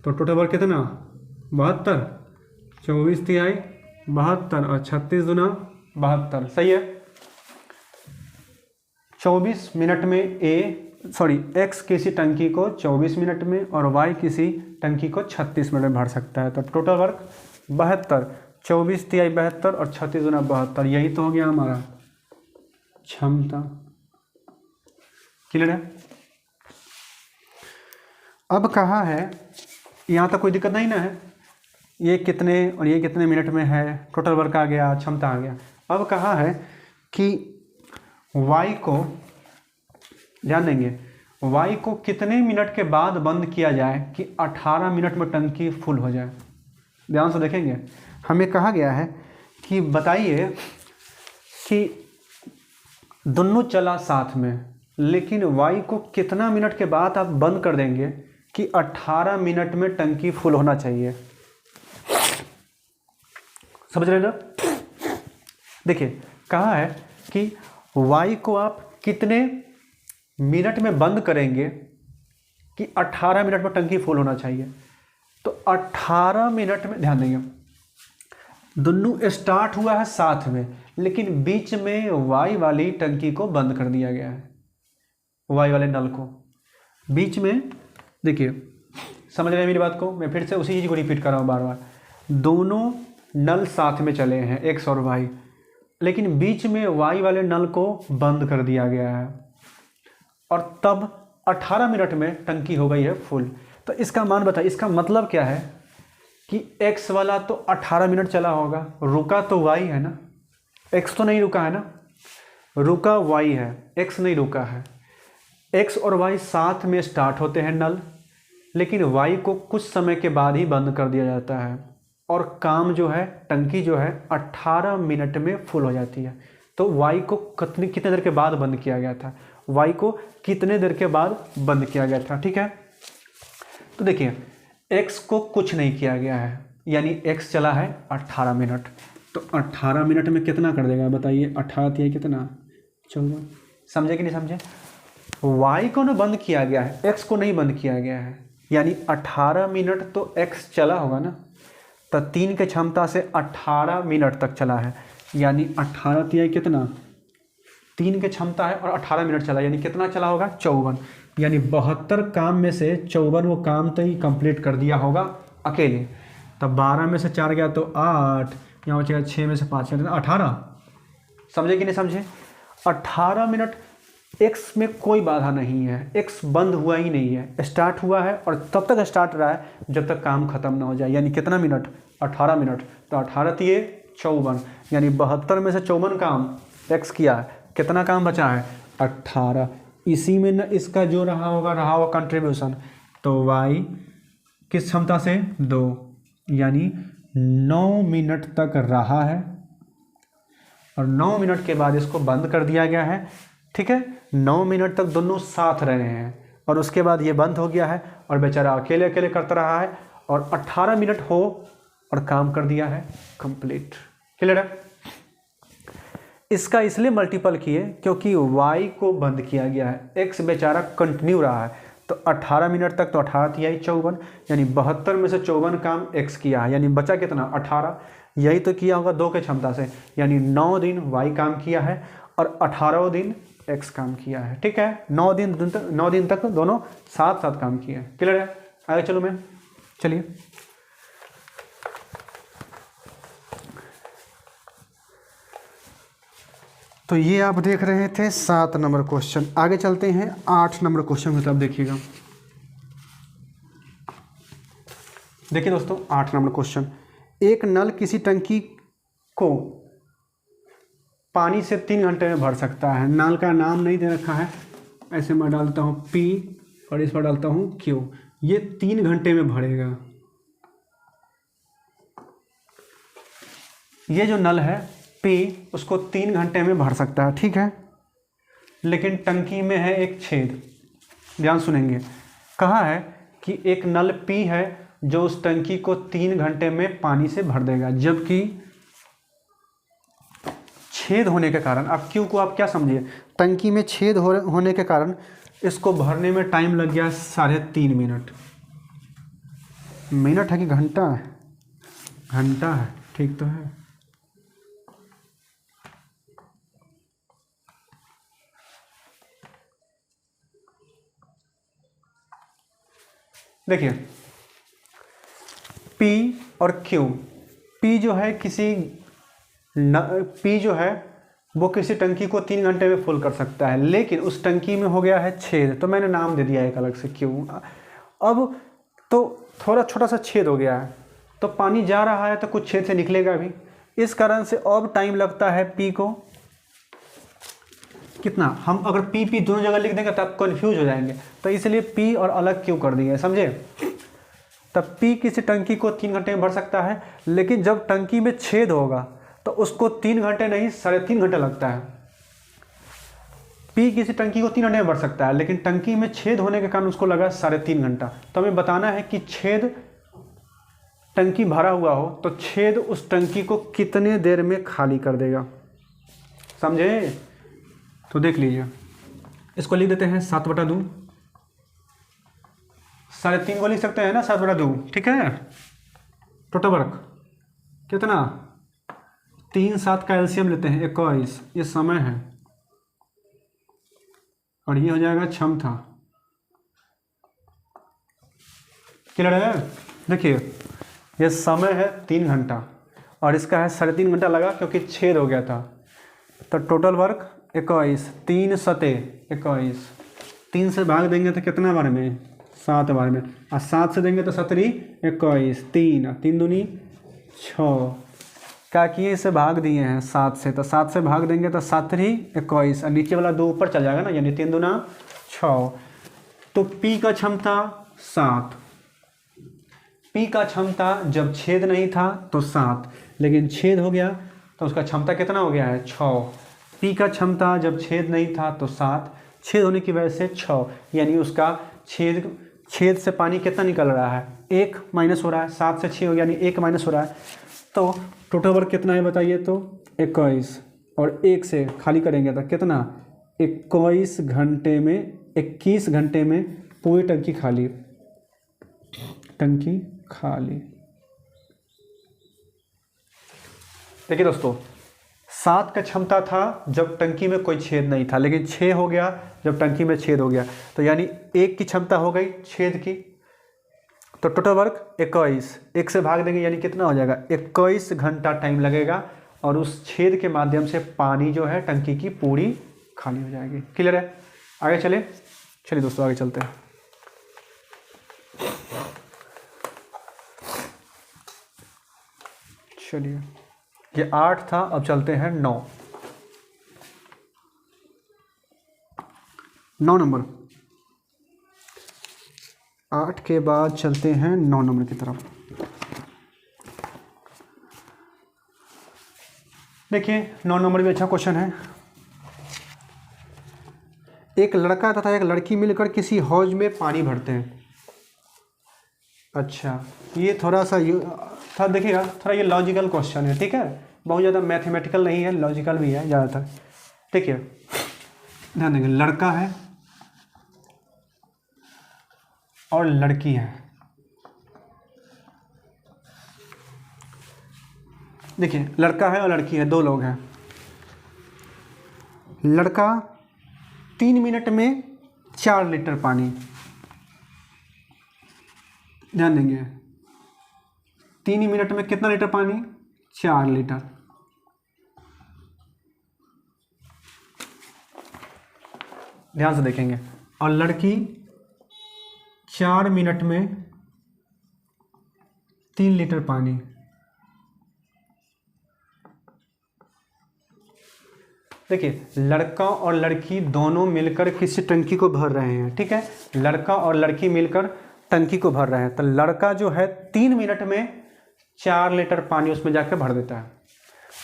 तो टोटल वर्क कितना 72, 24 तिहाई 72 और 36 दुना 72, सही है। 24 मिनट में एक्स किसी टंकी को 24 मिनट में और वाई किसी टंकी को 36 मिनट में भर सकता है। तो टोटल वर्क 72, 24 तिहाई 72 और 36 दुना 72, यही तो हो गया हमारा क्षमता। क्लियर है। अब कहा है, यहाँ तक कोई दिक्कत नहीं ना है, ये कितने और ये कितने मिनट में है, टोटल वर्क आ गया, क्षमता आ गया। अब कहा है कि y को, ध्यान देंगे, y को कितने मिनट के बाद बंद किया जाए कि 18 मिनट में टंकी फुल हो जाए। ध्यान से देखेंगे, हमें कहा गया है कि बताइए कि दोनों चला साथ में, लेकिन y को कितना मिनट के बाद आप बंद कर देंगे कि 18 मिनट में टंकी फुल होना चाहिए। समझ रहे ना। देखिए कहा है कि y को आप कितने मिनट में बंद करेंगे कि 18 मिनट में टंकी फुल होना चाहिए। तो 18 मिनट में, ध्यान देंगे, दोनों स्टार्ट हुआ है साथ में, लेकिन बीच में y वाली टंकी को बंद कर दिया गया है, y वाले नल को बीच में। देखिए समझ रहे हैं मेरी बात को, मैं फिर से उसी चीज़ को रिपीट कर रहा हूँ बार बार। दोनों नल साथ में चले हैं x और y, लेकिन बीच में y वाले नल को बंद कर दिया गया है और तब 18 मिनट में टंकी हो गई है फुल। तो इसका मान बताइए, इसका मतलब क्या है कि x वाला तो 18 मिनट चला होगा, रुका तो y है ना, x तो नहीं रुका है ना, रुका y है, x नहीं रुका है। x और y साथ में स्टार्ट होते हैं नल, लेकिन y को कुछ समय के बाद ही बंद कर दिया जाता है और काम जो है, टंकी जो है 18 मिनट में फुल हो जाती है। तो y को कितने देर के बाद बंद किया गया था, y को कितने देर के बाद बंद किया गया था, ठीक है। तो देखिए x को कुछ नहीं किया गया है, यानी x चला है 18 मिनट, तो 18 मिनट में कितना कर देगा बताइए, 18 तिहाई कितना 14, समझे कि नहीं समझे। y को ना बंद किया गया है, x को नहीं बंद किया गया है, यानी 18 मिनट तो x चला होगा ना, तो 3 के क्षमता से 18 मिनट तक चला है, यानी 18 तिहाई कितना 3 के क्षमता है और 18 मिनट चला, यानी कितना चला होगा 54, यानी 72 काम में से 54 वो काम तो ही कंप्लीट कर दिया होगा अकेले। तब 12 में से 4 गया तो 8, यहाँ बचेगा 6 में से 5 18, समझे कि नहीं समझे। 18 मिनट, एक्स में कोई बाधा नहीं है, एक्स बंद हुआ ही नहीं है, स्टार्ट हुआ है और तब तक स्टार्ट रहा है जब तक काम खत्म ना हो जाए, यानी कितना मिनट 18 मिनट। तो 18 तिये 54, यानी 72 में से 54 काम एक्स किया है, कितना काम बचा है 18। इसी में न इसका जो रहा होगा कंट्रीब्यूशन, तो वाई किस क्षमता से 2, यानी 9 मिनट तक रहा है और 9 मिनट के बाद इसको बंद कर दिया गया है, ठीक है। 9 मिनट तक दोनों साथ रहे हैं और उसके बाद ये बंद हो गया है और बेचारा अकेले अकेले करता रहा है और 18 मिनट हो और काम कर दिया है कंप्लीट। क्लियर है। इसका इसलिए मल्टीपल किए क्योंकि y को बंद किया गया है, x बेचारा कंटिन्यू रहा है, तो 18 मिनट तक, तो 18 तिहाई 54, यानी 72 में से 54 काम x किया है, यानी बचा कितना 18। यही तो किया होगा 2 के क्षमता से, यानी 9 दिन y काम किया है और 18 दिन x काम किया है, ठीक है। 9 दिन तक दोनों साथ साथ काम किए हैं। क्लियर है। आगे चलो मैं, चलिए तो ये आप देख रहे थे 7 नंबर क्वेश्चन। आगे चलते हैं 8 नंबर क्वेश्चन की तरफ, देखिएगा। देखिए दोस्तों 8 नंबर क्वेश्चन, एक नल किसी टंकी को पानी से 3 घंटे में भर सकता है। नल का नाम नहीं दे रखा है, ऐसे मैं डालता हूँ P और इस पर डालता हूँ Q। ये 3 घंटे में भरेगा। ये जो नल है P, उसको 3 घंटे में भर सकता है, ठीक है। लेकिन टंकी में है एक छेद, ध्यान सुनेंगे। कहा है कि एक नल P है जो उस टंकी को 3 घंटे में पानी से भर देगा, जबकि छेद होने के कारण, अब क्यू को आप क्या समझिए, टंकी में छेद होने के कारण इसको भरने में टाइम लग गया 3.5 मिनट। मिनट है कि घंटा है? घंटा है, ठीक तो है। देखिए P और Q, P जो है P जो है वो किसी टंकी को 3 घंटे में फुल कर सकता है, लेकिन उस टंकी में हो गया है छेद, तो मैंने नाम दे दिया एक अलग से Q। अब तो थोड़ा छोटा सा छेद हो गया है, तो पानी जा रहा है तो कुछ छेद से निकलेगा भी, इस कारण से अब टाइम लगता है P को कितना। हम अगर P दोनों जगह लिख देंगे तो आप कन्फ्यूज हो जाएंगे, तो इसलिए P और अलग Q कर दिए, समझे। तब P किसी टंकी को 3 घंटे में भर सकता है, लेकिन जब टंकी में छेद होगा तो उसको 3 घंटे नहीं 3.5 घंटे लगता है। P किसी टंकी को 3 घंटे में भर सकता है, लेकिन टंकी में छेद होने के कारण उसको लगा 3.5 घंटा। तो हमें बताना है कि छेद टंकी भरा हुआ हो तो छेद उस टंकी को कितने देर में खाली कर देगा, समझे। तो देख लीजिए, इसको लिख देते हैं 7/2, 3.5 को लिख सकते हैं ना 7/2, ठीक है। टोटल वर्क कितना, 3 7 का एलसीएम लेते हैं 21, ये समय है और ये हो जाएगा क्षमता। क्लियर है। देखिए ये समय है 3 घंटा और इसका है 3.5 घंटा लगा क्योंकि छेद हो गया था। तो टोटल वर्क 21, 3 7 21, 3 से भाग देंगे तो कितना बार में, 7 बार में, और 7 से देंगे तो 7 21, 3 दूनी 6, क्या किए इसे भाग दिए हैं 7 से, तो 7 से भाग देंगे तो 7 21 और नीचे वाला 2 ऊपर चल जाएगा ना, यानी 3 दूना 6। तो P का क्षमता 7, P का क्षमता जब छेद नहीं था तो 7, लेकिन छेद हो गया तो उसका क्षमता कितना हो गया है 6। P का क्षमता जब छेद नहीं था तो 7, छेद होने की वजह से 6, यानी उसका छेद से पानी कितना निकल रहा है, 1 माइनस हो रहा है, 7 से 6 हो गया यानी 1 माइनस हो रहा है। तो टोटल वर्क कितना है बताइए, तो 21 और 1 से खाली करेंगे तो कितना, 21 घंटे में 21 घंटे में पूरी टंकी खाली, टंकी खाली। देखिए दोस्तों, 7 का क्षमता था जब टंकी में कोई छेद नहीं था, लेकिन 6 हो गया जब टंकी में छेद हो गया, तो यानी 1 की क्षमता हो गई छेद की। तो टोटल वर्क 21, 1 से भाग देंगे यानी कितना हो जाएगा, 21 घंटा टाइम लगेगा और उस छेद के माध्यम से पानी जो है टंकी की पूरी खाली हो जाएगी। क्लियर है। आगे चलिए दोस्तों आगे चलते हैं। चलिए ये 8 था, अब चलते हैं 9 नंबर। 8 के बाद चलते हैं 9 नंबर की तरफ। देखिए 9 नंबर में अच्छा क्वेश्चन है। एक लड़का तथा एक लड़की मिलकर किसी हौज में पानी भरते हैं। अच्छा, ये थोड़ा देखिएगा, थोड़ा ये लॉजिकल क्वेश्चन है, ठीक है, बहुत ज़्यादा मैथमेटिकल नहीं है, लॉजिकल भी है ज़्यादातर। देखिए ध्यान देंगे, लड़का है और लड़की है। देखिए लड़का है और लड़की है, 2 लोग हैं। लड़का 3 मिनट में 4 लीटर पानी, ध्यान देंगे 3 मिनट में कितना लीटर पानी, 4 लीटर। ध्यान से देखेंगे। और लड़की 4 मिनट में 3 लीटर पानी। देखिए लड़का और लड़की दोनों मिलकर किसी टंकी को भर रहे हैं, ठीक है, लड़का और लड़की मिलकर टंकी को भर रहे हैं। तो लड़का जो है 3 मिनट में 4 लीटर पानी उसमें जाके भर देता है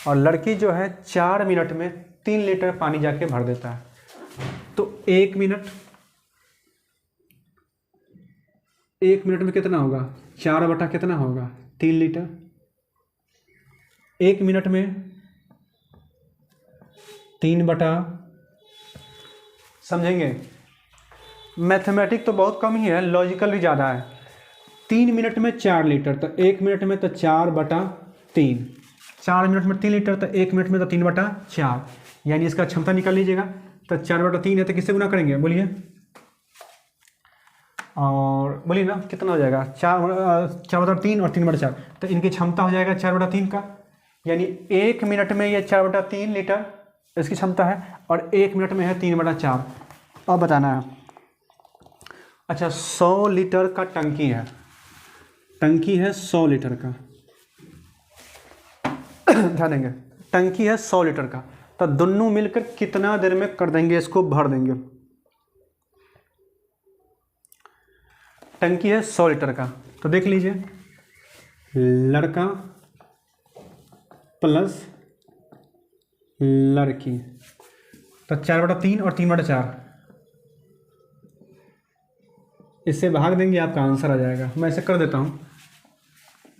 और लड़की जो है 4 मिनट में 3 लीटर पानी जाके भर देता है। तो 1 मिनट में कितना होगा, 4 बटा कितना होगा, 3 लीटर। 1 मिनट में 3 बटा, समझेंगे मैथमेटिक तो बहुत कम ही है, लॉजिकल भी ज़्यादा है। 3 मिनट में 4 लीटर, तो 1 मिनट में तो 4/3, 4 मिनट में 3 लीटर, तो 1 मिनट में तो 3/4, यानी इसका क्षमता निकाल लीजिएगा। तो 4/3 है तो किससे गुना करेंगे बोलिए, और बोलिए ना कितना हो जाएगा, 4/3 और 3/4, तो इनकी क्षमता हो जाएगा 4/3 का, यानी 1 मिनट में ये 4/3 लीटर इसकी क्षमता है, और 1 मिनट में है 3/4। अब बताना है, अच्छा 100 लीटर का टंकी है, टंकी है 100 लीटर का, ध्यान देंगे टंकी है 100 लीटर का, तो दोनों मिलकर कितना देर में कर देंगे, इसको भर देंगे। टंकी है 100 लीटर का, तो देख लीजिए लड़का प्लस लड़की, तो 4/3 और 3/4, इससे भाग देंगे आपका आंसर आ जाएगा। मैं इसे कर देता हूँ,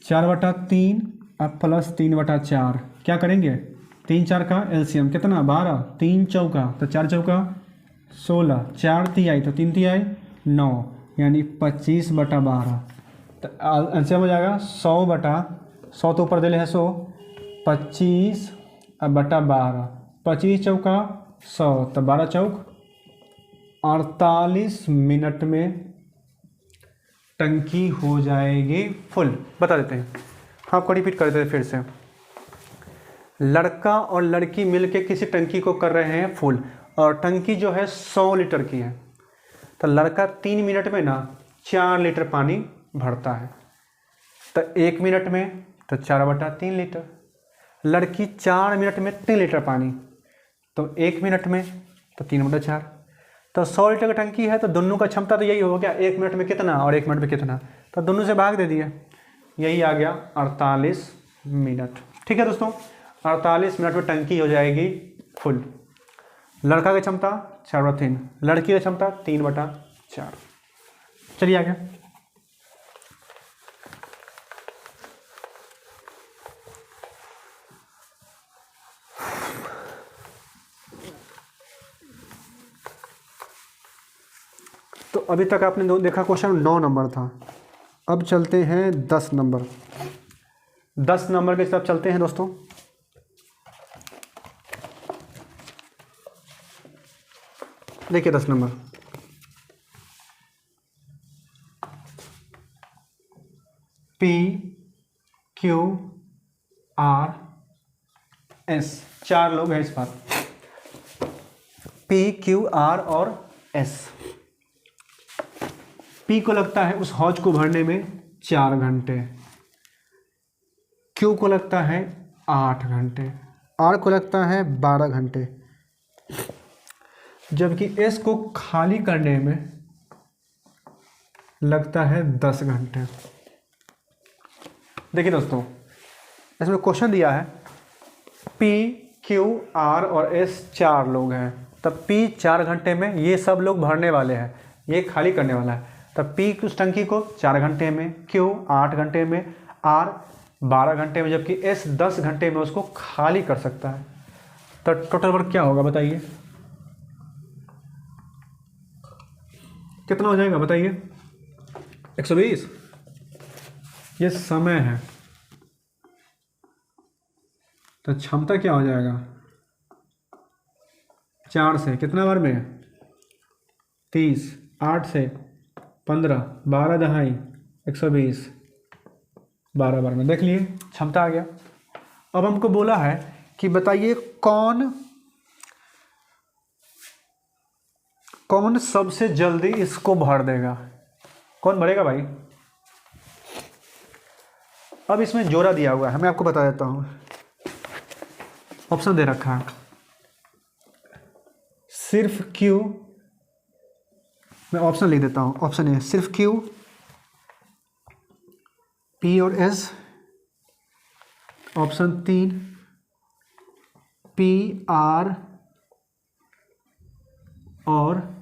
4/3 अब प्लस 3/4, क्या करेंगे 3×4 का एलसीएम कितना 12, 3 चौका तो 4 चौका 16, 4 तिहाई तो 3 तिहाई 9, यानी 25/12, तो एलसीएम हो जाएगा 100/100, तो ऊपर दिले है 100, 25/12, 25 चौका 100, तो 12 चौक 48 मिनट में टंकी हो जाएगी फुल। बता देते हैं, आपको रिपीट कर देते हैं फिर से। लड़का और लड़की मिलके किसी टंकी को कर रहे हैं फुल, और टंकी जो है 100 लीटर की है, तो लड़का 3 मिनट में ना 4 लीटर पानी भरता है, तो 1 मिनट में तो 4/3 लीटर, लड़की 4 मिनट में 3 लीटर पानी, तो 1 मिनट में तो 3/4, तो 100 लीटर का टंकी है, तो दोनों का क्षमता तो यही हो गया, 1 मिनट में कितना और 1 मिनट में कितना, तो दोनों से भाग दे दिए, यही आ गया 48 मिनट। ठीक है दोस्तों, 48 मिनट में टंकी हो जाएगी फुल। लड़का की क्षमता 4/3, लड़की की क्षमता 3/4। चलिए आगे। तो अभी तक आपने देखा क्वेश्चन 9 नंबर था, अब चलते हैं 10 नंबर। 10 नंबर के साथ चलते हैं दोस्तों। देखिए 10 नंबर, PQRS, 4 लोग हैं इस बार, PQR और S। P को लगता है उस हौज को भरने में 4 घंटे, Q को लगता है 8 घंटे, R को लगता है 12 घंटे, जबकि S को खाली करने में लगता है 10 घंटे। देखिए दोस्तों, इसमें क्वेश्चन दिया है P, Q, R और S 4 लोग हैं, तब P 4 घंटे में ये सब लोग भरने वाले हैं, ये खाली करने वाला है, तब P उस टंकी को 4 घंटे में, Q 8 घंटे में, R 12 घंटे में, जबकि S 10 घंटे में उसको खाली कर सकता है। तो टोटल वर्क क्या होगा बताइए, कितना हो जाएगा बताइए, 120। ये समय है, तो क्षमता क्या हो जाएगा, 4 से कितना बार में 30, 8 से 15, 12 दहाई 120, 12 बार में। देख लिए क्षमता आ गया। अब हमको बोला है कि बताइए कौन सबसे जल्दी इसको भर देगा, कौन भरेगा भाई। अब इसमें जोड़ा दिया हुआ है, मैं आपको बता देता हूँ, ऑप्शन दे रखा है, सिर्फ Q, मैं ऑप्शन लिख देता हूँ, ऑप्शन ए सिर्फ Q, P और S, ऑप्शन 3 P, R और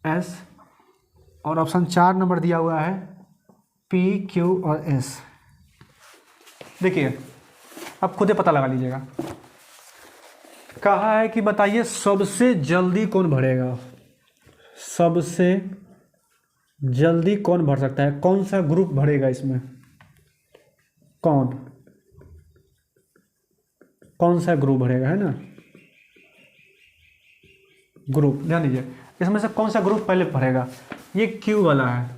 S, और ऑप्शन 4 नंबर दिया हुआ है P, Q और S। देखिए आप खुद ही पता लगा लीजिएगा। कहा है कि बताइए सबसे जल्दी कौन भरेगा, सबसे जल्दी कौन भर सकता है, कौन सा ग्रुप भरेगा इसमें, कौन कौन सा ग्रुप भरेगा, है ना, ग्रुप, ध्यान दीजिए इसमें से कौन सा ग्रुप पहले भरेगा। ये क्यू वाला है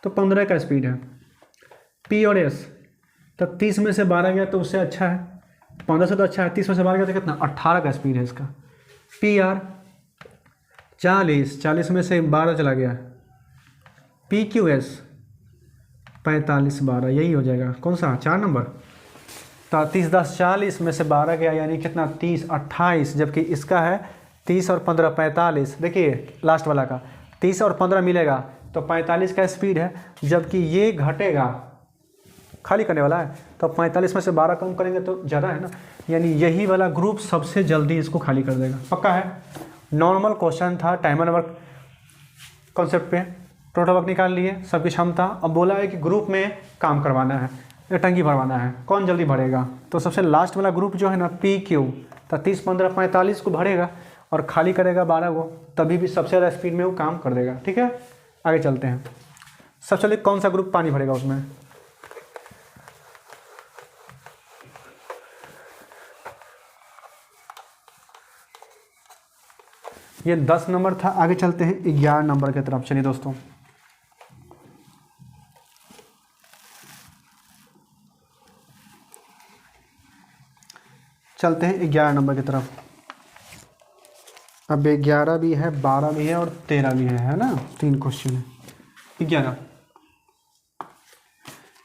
तो 15 का स्पीड है, पी और एस तो 30 में से 12 गया तो उससे अच्छा है, 15 से तो अच्छा है, 30 में से 12 गया तो कितना 18 का स्पीड है इसका। पी आर 40 में से 12 चला गया, पी क्यू एस 45 12 यही हो जाएगा, कौन सा 4 नंबर, तो 30 10 40 में से 12 गया यानी कितना 30 28, जबकि इसका है 30 और 15 45। देखिए लास्ट वाला का 30 और 15 मिलेगा तो 45 का स्पीड है, जबकि ये घटेगा, खाली करने वाला है तो 45 में से 12 कम करेंगे तो ज़्यादा है ना, यानी यही वाला ग्रुप सबसे जल्दी इसको खाली कर देगा, पक्का है। नॉर्मल क्वेश्चन था, टाइमर वर्क कॉन्सेप्ट पे, टोटल वर्क निकाल लिए, सबकी क्षमता, अब बोला है कि ग्रुप में काम करवाना है, ये टंकी भरवाना है, कौन जल्दी भरेगा, तो सबसे लास्ट वाला ग्रुप जो है ना पी क्यू, तो 30 15 45 को भरेगा और खाली करेगा 12 को, तभी भी सबसे ज़्यादा स्पीड में वो काम कर देगा। ठीक है, आगे चलते हैं। सब चलिए कौन सा ग्रुप पानी भरेगा उसमें, ये 10 नंबर था। आगे चलते हैं 11 नंबर की तरफ। चलिए दोस्तों, चलते हैं 11 नंबर की तरफ। अब 11 भी है, 12 भी है और 13 भी है ना, 3 क्वेश्चन है।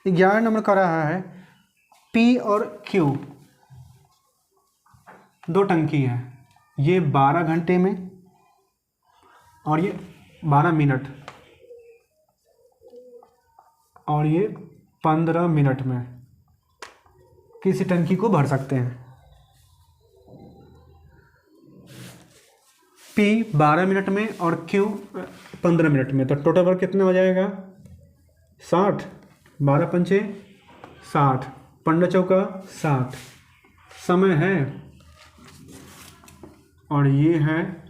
11 नंबर का रहा है पी और क्यू, दो टंकी है, ये 12 घंटे में और ये 12 मिनट और ये 15 मिनट में किसी टंकी को भर सकते हैं। पी 12 मिनट में और क्यू 15 मिनट में, तो टोटल वर्क कितना हो जाएगा 60, 12 पंचे 60, 15 चौका 60, समय है और ये है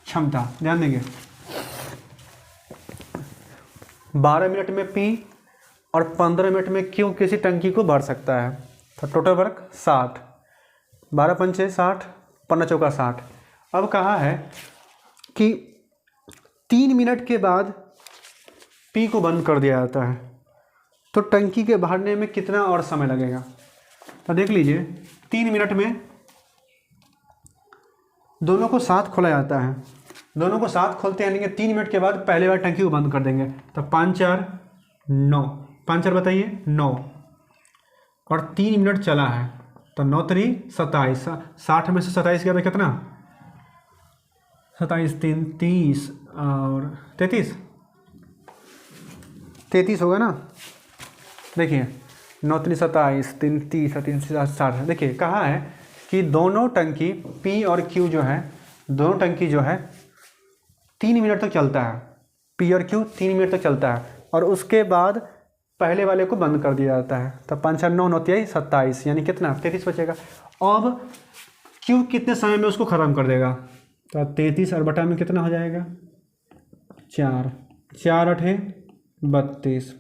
क्षमता। ध्यान देंगे 12 मिनट में पी और 15 मिनट में क्यू किसी टंकी को भर सकता है, तो टोटल वर्क 60, 12 पंचे 60, 15 चौका 60। अब कहा है कि 3 मिनट के बाद पी को बंद कर दिया जाता है, तो टंकी के भरने में कितना और समय लगेगा, तो देख लीजिए 3 मिनट में दोनों को साथ खोला जाता है, दोनों को साथ खोलते हैं, यानी कि 3 मिनट के बाद पहले बार टंकी को बंद कर देंगे, तो 5 4 9, 5 4 बताइए 9, और 3 मिनट चला है तो 9 3 27, 60 में से 27 गया तो कितना 27 3 30 और 33 होगा ना। देखिए 9 3 27, 3 30 और 3 60। देखिए कहा है कि दोनों टंकी पी और क्यू जो है, दोनों टंकी जो है 3 मिनट तक चलता है, पी और क्यू 3 मिनट तक चलता है और उसके बाद पहले वाले को बंद कर दिया जाता है, तो 5 4 9 9 23 27, यानी कितना 33 बचेगा। अब क्यू कितने समय में उसको ख़त्म कर देगा, तो 33 और बटा में कितना हो जाएगा 4, 4 8 32,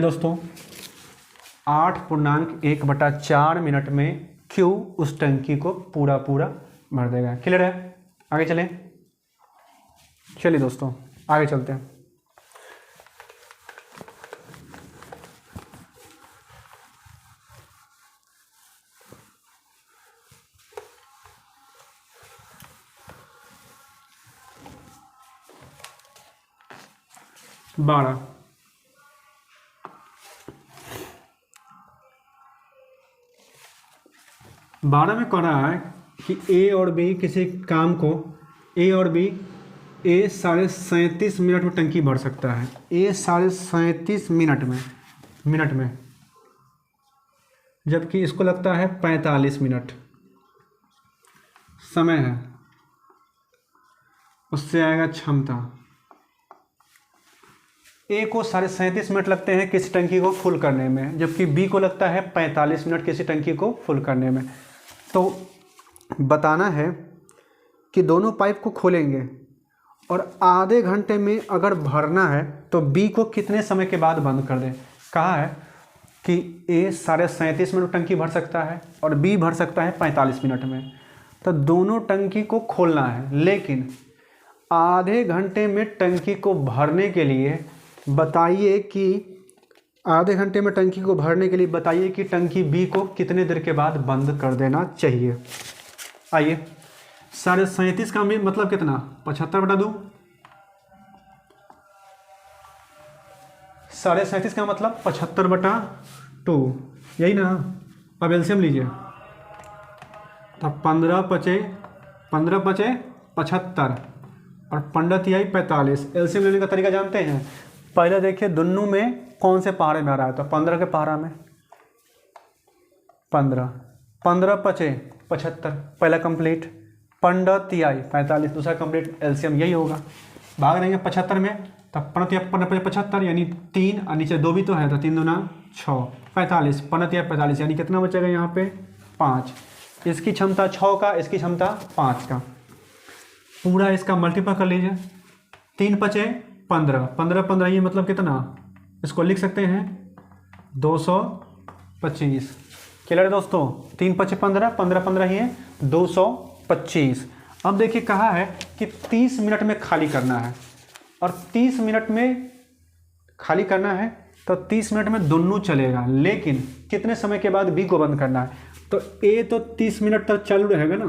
दोस्तों 8.1/4 मिनट में क्यू उस टंकी को पूरा भर देगा। क्लियर है, आगे चलें। चलिए दोस्तों आगे चलते हैं। बारह 12 में कह रहा है कि ए और बी किसी काम को ए और बी 37.5 मिनट में टंकी भर सकता है, 37.5 मिनट में, जबकि इसको लगता है 45 मिनट समय है, उससे आएगा क्षमता। ए को 37.5 मिनट लगते हैं किसी टंकी को फुल करने में, जबकि बी को लगता है 45 मिनट किसी टंकी को फुल करने में। तो बताना है कि दोनों पाइप को खोलेंगे और आधे घंटे में अगर भरना है तो बी को कितने समय के बाद बंद कर दें। कहा है कि ए 37.5 मिनट टंकी भर सकता है और बी भर सकता है 45 मिनट में। तो दोनों टंकी को खोलना है, लेकिन आधे घंटे में टंकी को भरने के लिए बताइए कि टंकी बी को कितने देर के बाद बंद कर देना चाहिए। आइए, 37.5 का मतलब कितना, 75/2। 37.5 का मतलब 75/2, यही ना। अब एलसीएम लीजिए, तो 15 पचे 75 और 15 तिहाई 45। एलसीएम लेने का तरीका जानते हैं। पहले देखिए दोनों में कौन से पहाड़े में आ रहा है, तो 15 के पहाड़ा में 15 पचे 75 पहला कंप्लीट, 15 तिहाई 45 दूसरा कंप्लीट। एलसीएम यही होगा। भाग रहेंगे 75 में, तब 15 75 यानी 3 और नीचे 2 भी तो है, तो 3 दूना 6 45, 15 45 यानी कितना बचेगा यहाँ पे 5। इसकी क्षमता 6 का, इसकी क्षमता 5 का। पूरा इसका मल्टीपल कर लीजिए, 3 पचे 15 15 ये मतलब कितना, इसको लिख सकते हैं 225। क्लियर है दोस्तों, 3 पचे 15 15 ये 225। अब देखिए कहा है कि 30 मिनट में खाली करना है, और 30 मिनट में खाली करना है तो 30 मिनट में दोनों चलेगा, लेकिन कितने समय के बाद बी को बंद करना है। तो ए तो 30 मिनट तक चालू रहेगा ना,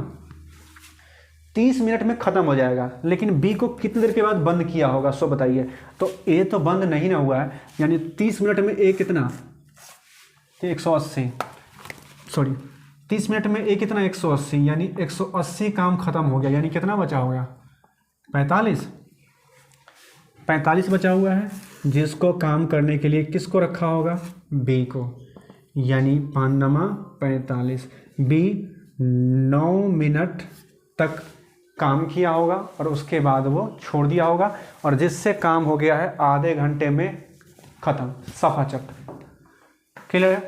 30 मिनट में ख़त्म हो जाएगा, लेकिन बी को कितनी देर के बाद बंद किया होगा सो बताइए। तो ए तो बंद नहीं ना हुआ है, यानी 30 मिनट में ए कितना, 180 सॉरी 30 मिनट में ए कितना 180, यानी 180 काम ख़त्म हो गया, यानी कितना बचा होगा 45 बचा हुआ है, जिसको काम करने के लिए किसको रखा होगा, बी को, यानी 5×45 बी 9 मिनट तक काम किया होगा और उसके बाद वो छोड़ दिया होगा, और जिससे काम हो गया है आधे घंटे में ख़त्म, सफा चक। क्लियर है।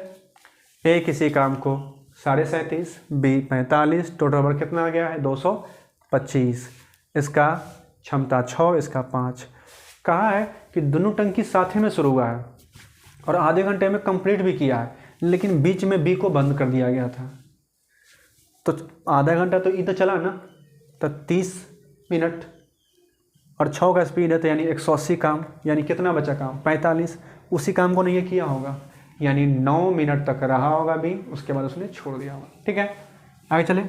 ए किसी काम को 37.5 बी 45, टोटल वर्क कितना आ गया है 225। इसका क्षमता 6, इसका 5। कहा है कि दोनों टंकी साथ ही में शुरू हुआ है और आधे घंटे में कंप्लीट भी किया है, लेकिन बीच में बी को बंद कर दिया गया था। तो आधा घंटा तो इधर चला ना, तो 30 मिनट और 6 का स्पीड है, तो यानी 180 काम, यानी कितना बचा काम 45। उसी काम को नहीं किया होगा, यानी 9 मिनट तक रहा होगा बी, उसके बाद उसने छोड़ दिया होगा। ठीक है, आगे चले।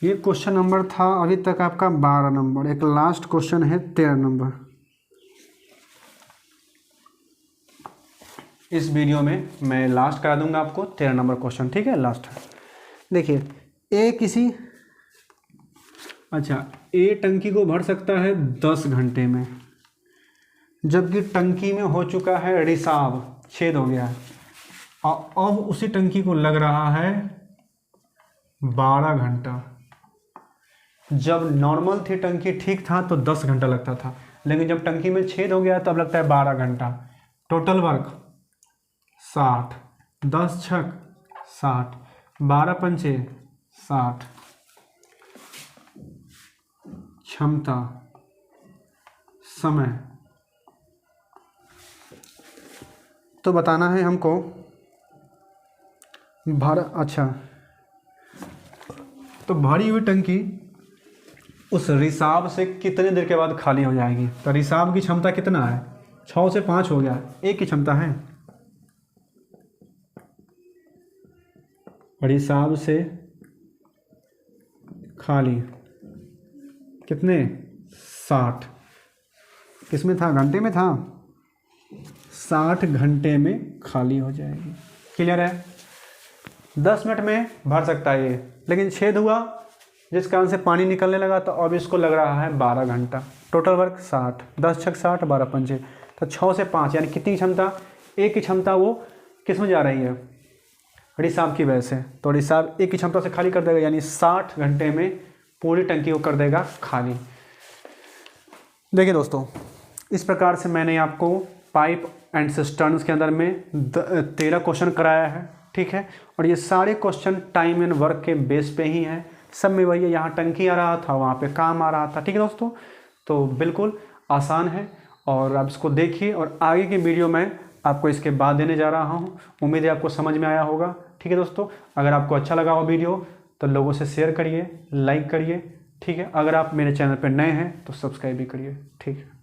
ये क्वेश्चन नंबर था अभी तक आपका 12 नंबर, एक लास्ट क्वेश्चन है 13 नंबर। इस वीडियो में मैं लास्ट करा दूंगा आपको 13 नंबर क्वेश्चन, ठीक है, लास्ट। देखिए ए टंकी को भर सकता है 10 घंटे में, जबकि टंकी में हो चुका है रिसाव, छेद हो गया है, और अब उसी टंकी को लग रहा है 12 घंटा। जब नॉर्मल थी टंकी, ठीक था, तो 10 घंटा लगता था, लेकिन जब टंकी में छेद हो गया तब लगता है 12 घंटा। टोटल वर्क 60, 10 छक 60, 12 पंचे 60, क्षमता, समय तो बताना है हमको तो भरी हुई टंकी उस रिसाव से कितने देर के बाद खाली हो जाएगी। तो रिसाव की क्षमता कितना है, 6 से 5 हो गया, एक की क्षमता है। रिसाव से खाली कितने 60, किसमें था, घंटे में था, 60 घंटे में खाली हो जाएगी। क्लियर है। 10 मिनट में भर सकता है ये, लेकिन छेद हुआ जिस कारण से पानी निकलने लगा, तो अब इसको लग रहा है 12 घंटा। टोटल वर्क 60, 10 छक 60, 12 पंचे, तो 6 से 5 यानी कितनी क्षमता, एक की क्षमता वो किस में जा रही है, रिसाव की वजह से। तो रिसाव एक की क्षमता से खाली कर देगा, यानी 60 घंटे में पूरी टंकी को कर देगा खाली। देखिए दोस्तों, इस प्रकार से मैंने आपको पाइप एंड सिस्टर्न्स के अंदर में 13 क्वेश्चन कराया है, ठीक है। और ये सारे क्वेश्चन टाइम एंड वर्क के बेस पे ही हैं, सब में वही है, यहाँ टंकी आ रहा था, वहाँ पे काम आ रहा था, ठीक है दोस्तों। तो बिल्कुल आसान है और आप इसको देखिए, और आगे की वीडियो में आपको इसके बाद देने जा रहा हूँ। उम्मीद है आपको समझ में आया होगा, ठीक है दोस्तों। अगर आपको अच्छा लगा हो वीडियो तो लोगों से शेयर करिए, लाइक करिए, ठीक है। अगर आप मेरे चैनल पर नए हैं तो सब्सक्राइब भी करिए, ठीक है।